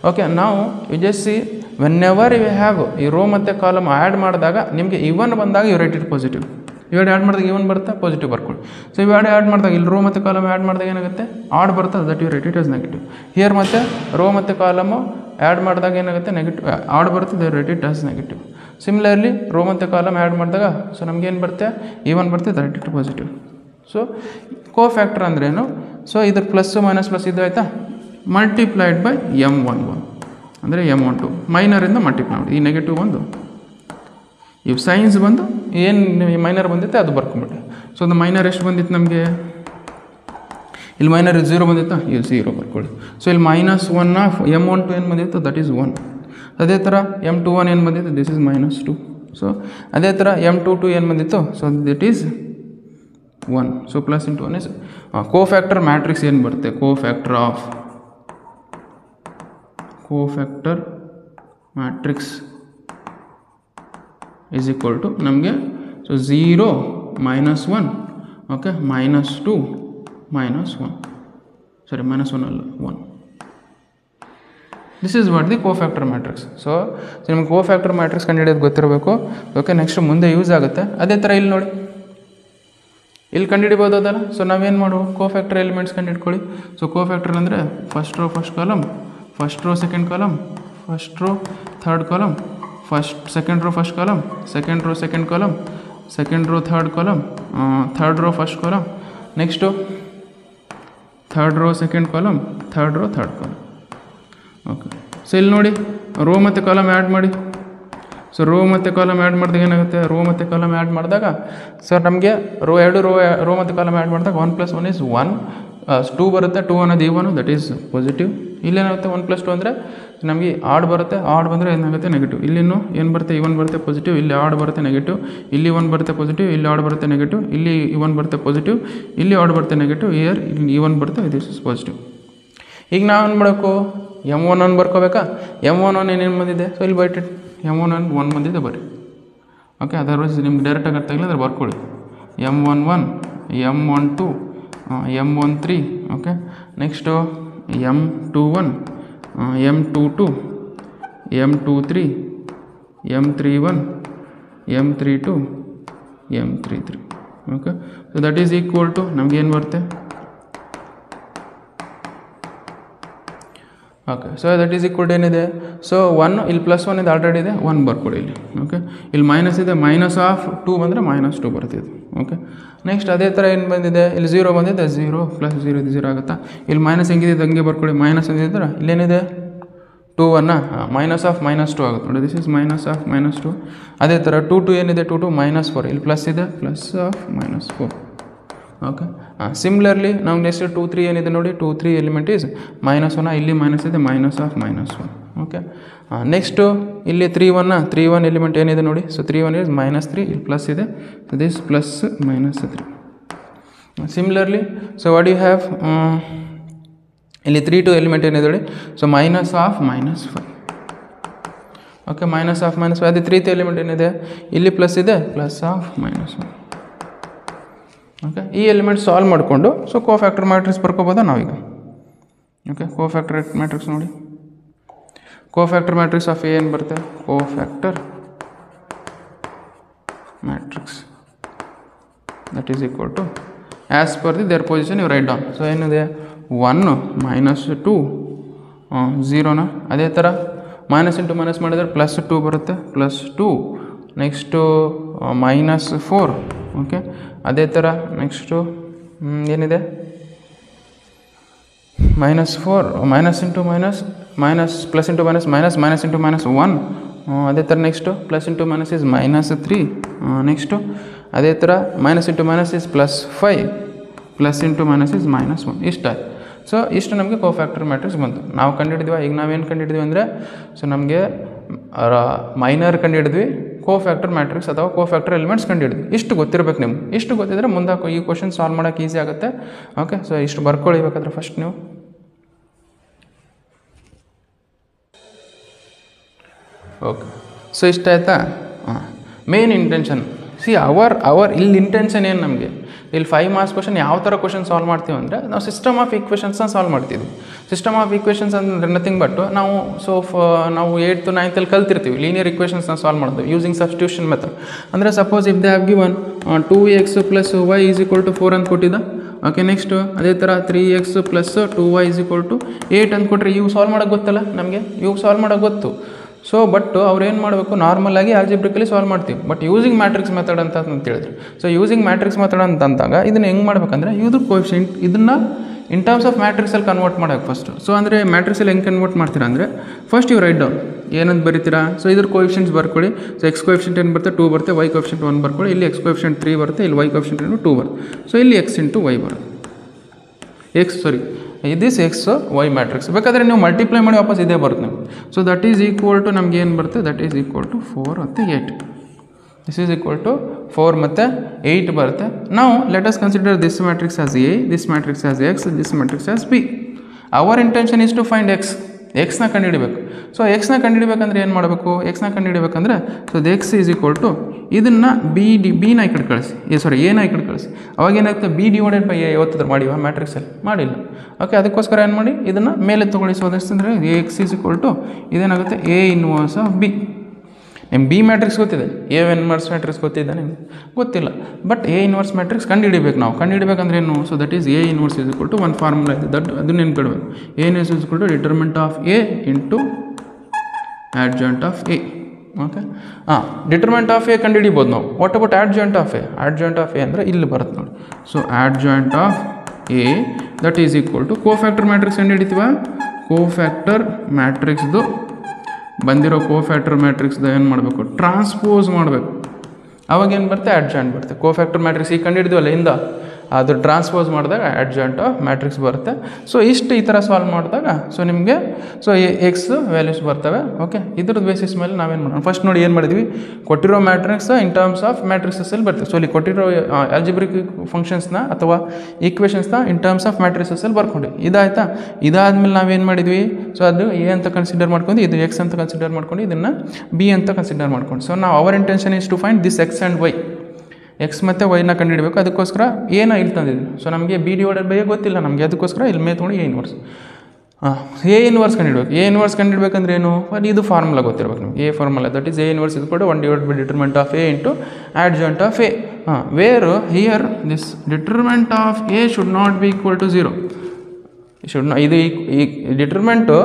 ಓಕೆ, ನಾವು you just see whenever you have ಈ ರೋ ಮತ್ತು ಕಾಲಮ್ ಆ್ಯಡ್ ಮಾಡಿದಾಗ ನಿಮಗೆ ಇವನ್ ಬಂದಾಗ ಯು ರೈಟ್ ಇಟ್ ಪಾಸಿಟಿವ್. ಇವೆರಡು ಆ್ಯಡ್ ಮಾಡಿದಾಗ ಇವನ್ ಬರುತ್ತೆ, ಪಾಸಿಟಿವ್ ಬರ್ಕೊಳ್ಳಿ. ಸೊ ಇವೆರಡು ಆ್ಯಡ್ ಮಾಡಿದಾಗ ಇಲ್ಲಿ ರೋ ಮತ್ತು ಕಾಲಮ್ ಆ್ಯಡ್ ಮಾಡಿದಾಗ ಏನಾಗುತ್ತೆ, ಆಡ್ ಬರುತ್ತೆ, that you write it as negative. Here ಮತ್ತು ರೋ ಮತ್ತು ಕಾಲಮು ಆ್ಯಡ್ ಮಾಡಿದಾಗ ಏನಾಗುತ್ತೆ, ನೆಗೆಟಿವ್ ಆಡ್ ಬರುತ್ತೆ, they write it as negative. Similarly row ಮತ್ತು ಕಾಲಮ್ ಆ್ಯಡ್ ಮಾಡಿದಾಗ ಸೊ ನಮಗೇನು ಬರುತ್ತೆ, ಇವನ್ ಬರುತ್ತೆ, that write it positive. So cofactor ಅಂದ್ರೇನು, ಸೊ ಇದ್ರ ಪ್ಲಸ್ಸು ಮೈನಸ್ ಪ್ಲಸ್ ಇದು ಆಯಿತಾ, ಮಲ್ಟಿಪ್ಲೈಡ್ ಬೈ M11 ಅಂದರೆ M12 ಮೈನರಿಂದ ಮಲ್ಟಿಪ್ಲೈ ಮಾಡಿ. ಈ ನೆಗೆಟಿವ್ ಒಂದು ಇವು ಸೈನ್ಸ್ ಬಂದು ಏನು ಮೈನರ್ ಬಂದಿತ್ತೆ ಅದು ಬರ್ಕೊಂಬಿಟ್ಟೆ. ಸೊ ಅದು ಮೈನರ್ ಎಷ್ಟು ಬಂದಿತ್ತು ನಮಗೆ, ಇಲ್ಲಿ ಮೈನರ್ 0 ಬಂದಿತ್ತಾ, ಇಲ್ಲಿ 0 ಬರ್ಕೊಳ್ಳಿ. ಸೊ ಇಲ್ಲಿ -1 ಆಫ್ M12 ಏನು ಬಂದಿತ್ತು, ದಟ್ ಈಸ್ 1. ಅದೇ ಥರ M21 ಏನು ಬಂದಿತ್ತು, ದಿಸ್ ಇಸ್ -2. ಸೊ ಅದೇ ಥರ M22 ಏನು ಬಂದಿತ್ತು, so that is 1. So plus into 1 is cofactor matrix ಏನು ಬರುತ್ತೆ, cofactor matrix is equal to ನಮಗೆ ಸೊ 0 -1 ಓಕೆ -2 -1 ಸಾರಿ -1 ಅಲ್ಲ 1. This is what the cofactor matrix. So ನಿಮ್ಗೆ ಕೋಫ್ಯಾಕ್ಟರ್ ಮ್ಯಾಟ್ರಿಕ್ಸ್ ಕಂಡುಹಿಡಿಯೋದು ಗೊತ್ತಿರಬೇಕು. ಓಕೆ, ನೆಕ್ಸ್ಟ್ ಮುಂದೆ ಯೂಸ್ ಆಗುತ್ತೆ. ಅದೇ ಥರ ಇಲ್ಲಿ ನೋಡಿ, ಇಲ್ಲಿ ಕಂಡುಹಿಡಿಬೋದಲ್ಲ. ಸೊ ನಾವೇನು ಮಾಡುವ, ಕೋಫ್ಯಾಕ್ಟರ್ ಎಲಿಮೆಂಟ್ಸ್ ಕಂಡುಹಿಡ್ಕೊಳ್ಳಿ. ಸೊ ಕೋಫ್ಯಾಕ್ಟರ್ ಅಂದರೆ first row first column, first row second column, first row third column, second row first column, second row second column, second row third column, third row first column, next third row second column, third row third column. Okay, so ಇಲ್ಲಿ ನೋಡಿ rho ಮತ್ತು column add ಮಾಡಿ. So row ಮತ್ತು column add ಮಾಡಿದಾಗ ಏನಾಗುತ್ತೆ, rho ಮತ್ತು column add ಮಾಡಿದಾಗ sir ನಮಗೆ ರೋ ಮತ್ತು ಕಾಲಮ್ ಆ್ಯಡ್ ಮಾಡಿದಾಗ 1 + 1 is 1, 2 ಬರುತ್ತೆ. 2 ಅನ್ನೋದು ಇವನು, ದಟ್ ಈಸ್ ಪಾಸಿಟಿವ್. ಇಲ್ಲೇನಾಗುತ್ತೆ 1 + 2 ಅಂದರೆ ನಮಗೆ ಆಡ್ ಬರುತ್ತೆ, ಆಡ್ ಬಂದರೆ ಏನಾಗುತ್ತೆ ನೆಗೆಟಿವ್. ಇಲ್ಲಿನೂ ಏನು ಬರುತ್ತೆ, ಇವನ್ ಬರುತ್ತೆ ಪಾಸಿಟಿವ್, ಇಲ್ಲಿ ಆಡ್ ಬರುತ್ತೆ ನೆಗೆಟಿವ್, ಇಲ್ಲಿ 1 ಬರುತ್ತೆ ಪಾಸಿಟಿವ್, ಇಲ್ಲಿ ಆಡ್ ಬರುತ್ತೆ ನೆಗೆಟಿವ್, ಇಲ್ಲಿ ಇವನ್ ಬರುತ್ತೆ ಪಾಸಿಟಿವ್, ಇಲ್ಲಿ ಆಡ್ ಬರುತ್ತೆ ನೆಗೆಟಿವ್, ಇಯರ್ ಇಲ್ಲಿ ಇವನ್ ಬರುತ್ತೆ, ದಿಸ್ ಇಸ್ ಪಾಸಿಟಿವ್. ಈಗ ನಾವು ಏನು ಮಾಡಬೇಕು, M11 ಬರ್ಕೋಬೇಕಾ. M11 ಏನೇನು ಬಂದಿದೆ, ಸೊ ಇಲ್ಲಿ ಬೈಟಿಟ್ M11 1 ಬಂದಿದೆ ಬರ್ರಿ. ಓಕೆ, ಅದರ್ವೈಸ್ ನಿಮ್ಗೆ ಡೈರೆಕ್ಟಾಗಿ ಅರ್ಥ ಆಗಿಲ್ಲ ಅಂದರೆ ಬರ್ಕೊಳ್ಳಿ. M11 M12 M13 okay, next M21 M22 M23 M31 M32 M33 okay. So that is equal to ನಮಗೇನು ಬರುತ್ತೆ, okay. So that is equal to ಏನಿದೆ, ಸೊ 1 ಇಲ್ಲಿ +1 ಇದು ಆಲ್ರೆಡಿ ಇದೆ, 1 ಬರ್ಕೊಡಿ ಇಲ್ಲಿ. ಓಕೆ, ಇಲ್ಲಿ ಮೈನಸ್ ಇದೆ, -2 ಬಂದರೆ -2 ಬರ್ತಿದೆ. ಓಕೆ, ನೆಕ್ಸ್ಟ್ ಅದೇ ಥರ ಏನು ಬಂದಿದೆ, ಇಲ್ಲಿ 0 ಬಂದಿದೆ, 0 + 0 ಇದು 0 ಆಗುತ್ತಾ. ಇಲ್ಲಿ ಮೈನಸ್ ಹೆಂಗಿದೆ ಹಂಗೆ ಬರ್ಕೊಳ್ಳಿ, ಮೈನಸ್ ಅಂದಿದ್ರೆ ಇಲ್ಲೇನಿದೆ 2 -2 ಆಗುತ್ತೆ ನೋಡಿ, ದಿಸ್ ಇಸ್ -2. ಅದೇ ಥರ 2 ಏನಿದೆ, 2 -4, ಇಲ್ಲಿ ಪ್ಲಸ್ ಇದೆ, +(-4). ಓಕೆ, ಸಿಮಿಲರ್ಲಿ ನಾವು ನೆಕ್ಸ್ಟ್ 2 3 ಏನಿದೆ ನೋಡಿ, 2 3 ಎಲಿಮೆಂಟ್ ಈಸ್ -1, ಇಲ್ಲಿ ಮೈನಸ್ ಇದೆ, -1. ಓಕೆ, ನೆಕ್ಸ್ಟು ಇಲ್ಲಿ 3 1 ಎಲಿಮೆಂಟ್ ಏನಿದೆ ನೋಡಿ, ಸೊ 3 1 ಈಸ್ -3, ಇಲ್ಲಿ ಪ್ಲಸ್ ಇದೆ, so this +-3. Similarly so what you have, ಇಲ್ಲಿ 3 2 ಎಲಿಮೆಂಟ್ ಏನಿದೆ ನೋಡಿ, so -5. Okay minus of minus ಅದೇ 3th ಎಲಿಮೆಂಟ್ ಏನಿದೆ ಇಲ್ಲಿ ಪ್ಲಸ್ ಇದೆ ಪ್ಲಸ್ ಆಫ್ ಮೈನಸ್ 1. ಓಕೆ ಈ ಎಲಿಮೆಂಟ್ ಸಾಲ್ವ್ ಮಾಡಿಕೊಂಡು ಸೊ ಕೋಫ್ಯಾಕ್ಟರ್ ಮ್ಯಾಟ್ರಿಕ್ಸ್ ಬರ್ಕೋಬೋದಾ ನಾವೀಗ. ಓಕೆ ಕೋಫ್ಯಾಕ್ಟರ್ ಮ್ಯಾಟ್ರಿಕ್ಸ್ ನೋಡಿ, ಕೋಫ್ಯಾಕ್ಟರ್ ಮ್ಯಾಟ್ರಿಕ್ಸ್ ಆಫ್ ಎ ಏನು ಬರುತ್ತೆ, cofactor matrix that is equal to as per their position you write down. So ಏನಿದೆ 1 -2 0ನ, ಅದೇ ಥರ ಮೈನಸ್ ಇಂಟು ಮೈನಸ್ ಮಾಡಿದರೆ +2 ಬರುತ್ತೆ +2, ನೆಕ್ಸ್ಟು -4. ಓಕೆ ಅದೇ ಥರ ನೆಕ್ಸ್ಟು ಏನಿದೆ -4 minus into minus minus plus into minus minus minus into minus 1. ಅದೇ ಥರ next plus into minus is -3. Next ಅದೇ ಥರ minus into minus is +5 plus into minus is -1. ಇಷ್ಟಾಯ್ತು. ಸೊ ಇಷ್ಟು ನಮಗೆ ಕೋಫ್ಯಾಕ್ಟರ್ ಮ್ಯಾಟ್ರಿಕ್ಸ್ ಬಂತು. ನಾವು ಕಂಡುಹಿಡಿದ್ವಿ. ಈಗ ನಾವೇನು ಕಂಡುಹಿಡಿದ್ವಿ ಅಂದರೆ ಸೊ ನಮಗೆ ಮೈನರ್ ಕಂಡುಹಿಡಿದ್ವಿ, ಕೋಫ್ಯಾಕ್ಟರ್ ಮ್ಯಾಟ್ರಿಕ್ಸ್ ಅಥವಾ ಕೋಫ್ಯಾಕ್ಟರ್ ಎಲಿಮೆಂಟ್ಸ್ ಕಂಡುಹಿಡಿದ್ವಿ. ಇಷ್ಟು ಗೊತ್ತಿರಬೇಕು ನಿಮ್ಗೆ. ಇಷ್ಟು ಗೊತ್ತಿದ್ರೆ ಮುಂದೆ ಈ ಕ್ವಶನ್ ಸಾಲ್ವ್ ಮಾಡೋಕ್ಕೆ ಈಸಿ ಆಗುತ್ತೆ. ಓಕೆ ಸೊ ಇಷ್ಟು ಬರ್ಕೊಳ್ಳಿಬೇಕಾದ್ರೆ ಫಸ್ಟ್ ನೀವು ಓಕೆ ಸೊ ಇಷ್ಟ ಆಯಿತಾ. ಮೇನ್ ಇಂಟೆನ್ಷನ್ ಇಲ್ಲಿ ಇಂಟೆನ್ಷನ್ ಏನು ನಮಗೆ ಇಲ್ಲಿ 5 ಮಾರ್ಕ್ಸ್ ಕ್ವಶನ್ ಯಾವ ಥರ ಕ್ವಶನ್ ಸಾಲ್ವ್ ಮಾಡ್ತೀವಿ ಅಂದರೆ ನಾವು ಸಿಸ್ಟಮ್ ಆಫ್ ಈಕ್ವೇಷನ್ಸ್ನ ಸಾಲ್ವ್ ಮಾಡ್ತೀವಿ. ಸಿಸ್ಟಮ್ ಆಫ್ ಈಕ್ವೇಷನ್ಸ್ ಅಂದರೆ ನಥಿಂಗ್ ಬಟ್ ನಾವು ನಾವು 8th 9th ಕಲ್ತಿರ್ತೀವಿ ಲೀನಿಯರ್ ಈಕ್ವೇಷನ್ಸ್ನ ಸಾಲ್ವ್ ಮಾಡ್ತೀವಿ ಯೂಸಿಂಗ್ ಸಬ್ಸ್ಟಿಟ್ಯೂಷನ್ ಮೆಥಡ್. ಅಂದರೆ suppose if they have given 2x + y = 4 ಅಂತ ಕೊಟ್ಟಿದ್ದ. ಓಕೆ ನೆಕ್ಸ್ಟು ಅದೇ ಥರ 3x + 2y = 8 ಅಂತ ಕೊಟ್ಟರೆ ಇವು ಸಾಲ್ವ್ ಮಾಡೋಕ್ಕೆ ಗೊತ್ತಲ್ಲ ನಮಗೆ, ಇವು ಸಾಲ್ವ್ ಮಾಡೋಕ್ಕೆ ಗೊತ್ತು. ಸೊ ಬಟ್ ಅವ್ರು ಏನು ಮಾಡಬೇಕು, ನಾರ್ಮಲಾಗಿ ಆಲ್ಜಿಬ್ರಿಕಲಿ ಸಾಲ್ವ್ ಮಾಡ್ತೀವಿ. ಬಟ್ ಯೂಸಿಂಗ್ ಮ್ಯಾಟ್ರಿಕ್ಸ್ ಮೆಥಡ್ ಅಂತ ಹೇಳಿದ್ರು. ಸೊ ಯೂಸಿಂಗ್ ಮ್ಯಾಟ್ರಿಕ್ಸ್ ಮೆಥಡ್ ಅಂತಂದಾಗ ಇದನ್ನು ಹೆಂಗೆ ಮಾಡ್ಬೇಕಂದ್ರೆ ಇದ್ರ ಕೋಎಫಿಷಿಯೆಂಟ್ ಇದನ್ನು ಇನ್ ಟರ್ಮ್ಸ್ ಆಫ್ ಮ್ಯಾಟ್ರಿಕ್ಸಲ್ಲಿ ಕನ್ವರ್ಟ್ ಮಾಡೋಕೆ ಫಸ್ಟು. ಸೊ ಅಂದರೆ ಮ್ಯಾಟ್ರಿಕ್ಸಲ್ಲಿ ಹೆಂಗೆ ಕನ್ವರ್ಟ್ ಮಾಡ್ತೀರಾ ಅಂದರೆ ಫಸ್ಟ್ ಇವು ರೈಟ್ ಡೌನ್ ಏನಂತ ಬರೀತೀರಾ. ಸೊ ಇದ್ರ ಕೋಎಫಿಷಿಯೆಂಟ್ಸ್ ಬರ್ಕೊಳ್ಳಿ. ಸೊ x ಕೋಎಫಿಷಿಯೆಂಟ್ ಏನು ಬರುತ್ತೆ 2 ಬರುತ್ತೆ, y ಕೋಎಫಿಷಿಯೆಂಟ್ 1 ಬರ್ಕೊಳ್ಳಿ. ಇಲ್ಲಿ x ಕೋಎಫಿಷಿಯೆಂಟ್ 3 ಬರುತ್ತೆ, ಇಲ್ಲಿ y ಕೋಎಫಿಷಿಯೆಂಟ್ 2 ಬರುತ್ತೆ. ಸೊ ಇಲ್ಲಿ x × y ಬರುತ್ತೆ. ದಿಸ್ ಎಕ್ಸ್ ವೈ ಮ್ಯಾಟ್ರಿಕ್ಸ್ ಬೇಕಾದರೆ ನೀವು ಮಲ್ಟಿಪ್ಲೈ ಮಾಡಿ ವಾಪಸ್ ಇದೇ ಬರುತ್ತೆ ನಿಮಗೆ. So that is equal to ನಮ್ಗೆ ಏನು ಬರುತ್ತೆ, ದಟ್ ಈಸ್ ಈಕ್ವಲ್ ಟು 4 ಮತ್ತು 8. ದಿಸ್ ಈಸ್ ಈಕ್ವಲ್ ಟು 4 ಮತ್ತು 8 ಬರುತ್ತೆ. ನಾವು let us consider this matrix as A, this matrix as X, this matrix as B. Our intention is to find ಎಕ್ಸ್ನ ಕಂಡುಹಿಡಬೇಕು. So ಎಕ್ಸ್ನ ಕಂಡುಹಿಡಬೇಕಂದ್ರೆ ಏನು ಮಾಡಬೇಕು, ಎಕ್ಸ್ನ ಕಂಡುಹಿಡಬೇಕಂದ್ರೆ so X is equal to ಇದನ್ನು ಬಿನ ಈ ಕಡೆ ಕಳಿಸಿ, ಎನ ಈ ಕಡೆ ಕಳಿಸಿ. ಅವಾಗ ಏನಾಗುತ್ತೆ B/A ಯಾವತ್ತಿದ್ರು ಮಾಡಿವ ಮ್ಯಾಟ್ರಿಕ್ಸಲ್ಲಿ ಮಾಡಿಲ್ಲ. ಓಕೆ ಅದಕ್ಕೋಸ್ಕರ ಏನು ಮಾಡಿ ಇದನ್ನು ಮೇಲೆ ತೊಗೊಳ್ಳಿ. ಸೊ ಅದೆಷ್ಟಂದರೆ ಎಕ್ಸ್ ಈಸ್ ಈಕ್ವಲ್ ಟು ಇದೇನಾಗುತ್ತೆ A ಇನ್ವರ್ಸ್ ಆಫ್ ಬಿ. ನಿಮ್ಗೆ ಬಿ ಮ್ಯಾಟ್ರಿಕ್ಸ್ ಗೊತ್ತಿದೆ, ಎ ಇನ್ವರ್ಸ್ ಮ್ಯಾಟ್ರಿಕ್ಸ್ ಗೊತ್ತಿದೆ ನಿಮ್ಗೆ ಗೊತ್ತಿಲ್ಲ. ಬಟ್ ಎ ಇನ್ವರ್ಸ್ ಮ್ಯಾಟ್ರಿಕ್ಸ್ ಕಂಡುಹಿಡಿಬೇಕು ನಾವು. ಕಂಡುಹಿಡಬೇಕಂದ್ರೆ ಏನು, so that is A inverse is equal to ಒಂದು ಫಾರ್ಮುಲಾ ಇದೆ, ದಟ್ ಅದನ್ನ ನೆನ್ಪಿಡ್ಬೇಕು. A inverse is equal to determinant of A into adjoint of A. Okay determinant of A ಕಂಡುಹಿಡಿಬೋದು ನಾವು. What about adjoint of A? Adjoint of A ಅಂದರೆ ಇಲ್ಲಿ ಬರುತ್ತೆ ನೋಡಿ. So adjoint of A that is equal to cofactor matrix ಕಂಡುಹಿಡಿತೀವ. Cofactor ಮ್ಯಾಟ್ರಿಕ್ಸ್ದು ಬಂದಿರೋ cofactor ಮ್ಯಾಟ್ರಿಕ್ಸ್ದು ಏನು ಮಾಡಬೇಕು, ಟ್ರಾನ್ಸ್ಪೋಸ್ ಮಾಡಬೇಕು. ಅವಾಗ ಏನು ಬರುತ್ತೆ, ಆಡ್ಜಾಯಿಂಟ್ ಬರುತ್ತೆ. ಕೋಫ್ಯಾಕ್ಟರ್ ಮ್ಯಾಟ್ರಿಕ್ಸ್ ಈಗ ಕಂಡುಹಿಡಿದ್ವಲ್ಲ ಇಂದ, ಅದು ಟ್ರಾನ್ಸ್ಪೋಸ್ ಮಾಡಿದಾಗ ಆಡ್ಜಾಯಿಂಟ್ ಆಫ್ ಮ್ಯಾಟ್ರಿಕ್ಸ್ ಬರುತ್ತೆ. ಸೊ ಇಷ್ಟು ಈ ಥರ ಸಾಲ್ವ್ ಮಾಡಿದಾಗ ಸೊ ನಿಮಗೆ ಸೊ ಎಕ್ಸ್ ವ್ಯಾಲ್ಯೂಸ್ ಬರ್ತವೆ. ಓಕೆ ಇದ್ರದ್ದು ಬೇಸಿಸ್ ಮೇಲೆ ನಾವೇನು ಮಾಡೋಣ, ಫಸ್ಟ್ ನೋಡಿ ಏನು ಮಾಡಿದ್ವಿ, ಕೊಟ್ಟಿರೋ ಮ್ಯಾಟ್ರಿಕ್ಸ್ ಇನ್ ಟರ್ಮ್ಸ್ ಆಫ್ ಮ್ಯಾಟ್ರಿಕ್ಸಲ್ಲಿ ಬರ್ತದೆ. ಸೊ ಇಲ್ಲಿ ಕೊಟ್ಟಿರೋ ಆಲ್ಜಿಬ್ರಿಕ್ ಫಂಕ್ಷನ್ಸ್ನ ಅಥವಾ ಈಕ್ವೇಷನ್ಸ್ನ ಇನ್ ಟರ್ಮ್ಸ್ ಆಫ್ ಮ್ಯಾಟ್ರಿಕ್ಸಲ್ಲಿ ಬರ್ಕೊಂಡ್ವಿ. ಇದಾಯ್ತಾ? ಇದಾದ್ಮೇಲೆ ನಾವೇನು ಮಾಡಿದ್ವಿ, ಸೊ ಅದು ಎ ಅಂತ ಕನ್ಸಿಡರ್ ಮಾಡ್ಕೊಂಡು ಇದು ಎಕ್ಸ್ ಅಂತ ಕನ್ಸಿಡರ್ ಮಾಡ್ಕೊಂಡು ಇದನ್ನು ಬಿ ಅಂತ ಕನ್ಸಿಡರ್ ಮಾಡ್ಕೊಂಡು. ಸೊ ನಾವು our intention is to find this X and Y. X ಮತ್ತು ವೈನ ಕಂಡುಹಿಡಬೇಕು. ಅದಕ್ಕೋಸ್ಕರ ಏನ ಇಲ್ಲಿ ತಂದಿದ್ವಿ. ಸೊ ನಮಗೆ B/A ಗೊತ್ತಿಲ್ಲ ನಮಗೆ, ಅದಕ್ಕೋಸ್ಕರ ಇಲ್ಲಿ ಮೇಲೆ ತೊಗೊಂಡು ಎ ಇನ್ವರ್ಸ್. ಎ ಇನ್ವರ್ಸ್ ಕಂಡುಹಿಡಬೇಕು. ಎ ಇನ್ವರ್ಸ್ ಕಂಡುಹಿಡಬೇಕಂದ್ರೆ ಏನು, ಇದು ಫಾರ್ಮುಲಾ ಗೊತ್ತಿರಬೇಕು ನಿಮಗೆ. A formula that is A inverse is ಕೂಡ 1 determinant of A into adjoint of A. Where here this determinant of A should not be equal to 0. ಇದು ಡಿಟರ್ಮೆಂಟು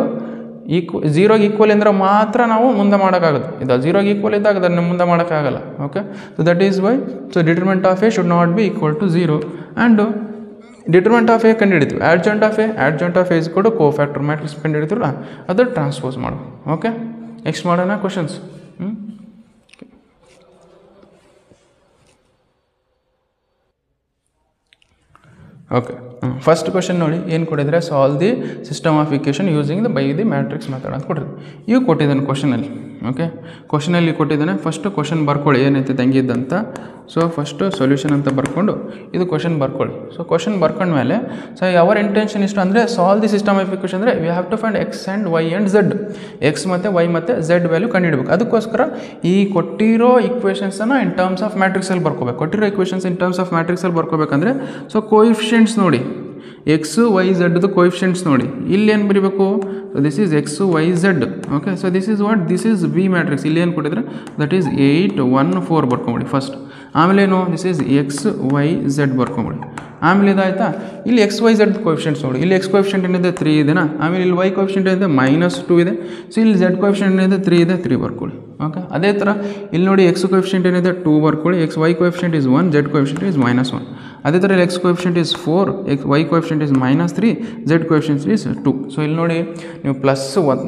0ಗೆ equal ಅಂದರೆ ಮಾತ್ರ ನಾವು ಮುಂದೆ ಮಾಡೋಕ್ಕಾಗುತ್ತೆ. ಇದು 0ಗೆ ಈಕ್ವಲ್ ಇದ್ದಾಗ ಅದನ್ನು ಮುಂದೆ ಮಾಡೋಕ್ಕಾಗಲ್ಲ. Okay so that is why so determinant of A should not be equal to 0 and determinant of A ಕಂಡುಹಿಡಿತೀವಿ. ಆಡ್ಜಾಯಿಂಟ್ ಆಫ್ ಎ ಇಸ್ ಕೂಡ ಕೋಫ್ಯಾಕ್ಟರ್ ಮ್ಯಾಟ್ರಿಕ್ಸ್ ಕಂಡುಹಿಡಿತೀವಲ್ಲ ಅದು ಟ್ರಾನ್ಸ್ಪೋಸ್ ಮಾಡೋದು. ಓಕೆ ನೆಕ್ಸ್ಟ್ ಮಾಡೋಣ ಕ್ವಶನ್ಸ್. ಓಕೆ ಫಸ್ಟ್ ಕ್ವಶನ್ ನೋಡಿ ಏನು ಕೊಟ್ಟಿದ್ರೆ, solve the system of equation using by the matrix method ಅಂತ ಕೊಟ್ಟಿದ್ರು. ಇವು ಕೊಟ್ಟಿದ್ದಾನೆ ಕ್ವಶನಲ್ಲಿ. ಓಕೆ, ಕ್ವಶನಲ್ಲಿ ಕೊಟ್ಟಿದ್ದಾನೆ. ಫಸ್ಟು ಕ್ವಶನ್ ಬರ್ಕೊಳ್ಳಿ ಏನೈತೆ ತಂಗಿದ್ದಂತ. ಸೊ ಫಸ್ಟು ಸೊಲ್ಯೂಷನ್ ಅಂತ ಬರ್ಕೊಂಡು ಇದು ಕ್ವಶನ್ ಬರ್ಕೊಳ್ಳಿ. ಸೊ ಕ್ವಶನ್ ಬರ್ಕೊಂಡ್ಮೇಲೆ ಸೊ ಅವರ್ ಇಂಟೆನ್ಷನ್ ಇಷ್ಟು ಅಂದರೆ solve the system of equation ಅಂದರೆ we have to find X and Y and Z. X ಮತ್ತು ವೈ ಮತ್ತು ಝೆಡ್ ವ್ಯಾಲ್ಯೂ ಕಂಡುಹಿಡಬೇಕು. ಅದಕ್ಕೋಸ್ಕರ ಈ ಕೊಟ್ಟಿರೋ ಇಕ್ವೇಷನ್ಸನ್ನು ಇನ್ ಟರ್ಮ್ಸ್ ಆಫ್ ಮ್ಯಾಟ್ರಿಕ್ಸಲ್ಲಿ ಬರ್ಕೋಬೇಕು. ಕೊಟ್ಟಿರೋ ಇಕ್ವೇಷನ್ಸ್ ಇನ್ ಟರ್ಮ್ಸ್ ಆಫ್ ಮ್ಯಾಟ್ರಿಕ್ಸಲ್ಲಿ ಬರ್ಕೋಬೇಕಂದ್ರೆ ಸೊ ಕೋಎಫಿಷಿಯೆಂಟ್ಸ್ ನೋಡಿ, ಎಕ್ಸು ವೈ ಝೆಡ್ದು ಕೋಎಫಿಷಿಯೆಂಟ್ಸ್ ನೋಡಿ. ಇಲ್ಲಿ ಏನು ಬರೀಬೇಕು, this is X Y Z. Okay, so this is what, this is V matrix. ಇಲ್ಲಿ ಏನು ಕೊಟ್ಟಿದ್ರೆ ದಟ್ ಈಸ್ 8 1 4 ಬರ್ಕೊಂಬಿಡಿ ಫಸ್ಟ್. ಆಮೇಲೆ ಏನು, this is X Y Z ಬರ್ಕೊಂಬಿಡಿ. ಆಮೇಲೆ ಇದಾಯ್ತಾ, ಇಲ್ಲಿ ಎಕ್ಸ್ ವೈ ಝೆಡ್ ಕೋಎಫಿಷಿಯೆಂಟ್ಸ್ ನೋಡಿ. ಇಲ್ಲಿ ಎಕ್ಸ್ ಕೋಎಫಿಷಿಯೆಂಟ್ ಏನಿದೆ 3 ಇದೆನಾ. ಆಮೇಲೆ ಇಲ್ಲಿ ವೈ ಕೋಎಫಿಷಿಯೆಂಟ್ ಏನಿದೆ -2 ಇದೆ. ಸೊ ಇಲ್ಲಿ ಝೆಡ್ ಕೋಎಫಿಷಿಯೆಂಟ್ ಏನಿದೆ 3 ಇದೆ, 3 ಬರ್ಕೊಳ್ಳಿ. ಓಕೆ, ಅದೇ ಥರ ಇಲ್ಲಿ ನೋಡಿ ಎಕ್ಸ್ ಕೋಎಫಿಷಿಯೆಂಟ್ ಏನಿದೆ 2 ಬರ್ಕೊಳ್ಳಿ. X Y coefficient is 1, Z coefficient is -1. ಅದೇ ಥರ ಇಲ್ಲಿ X coefficient is 4, X Y coefficient is -3, Z coefficient is 2. So ಇಲ್ಲಿ ನೋಡಿ ನೀವು ಪ್ಲಸ್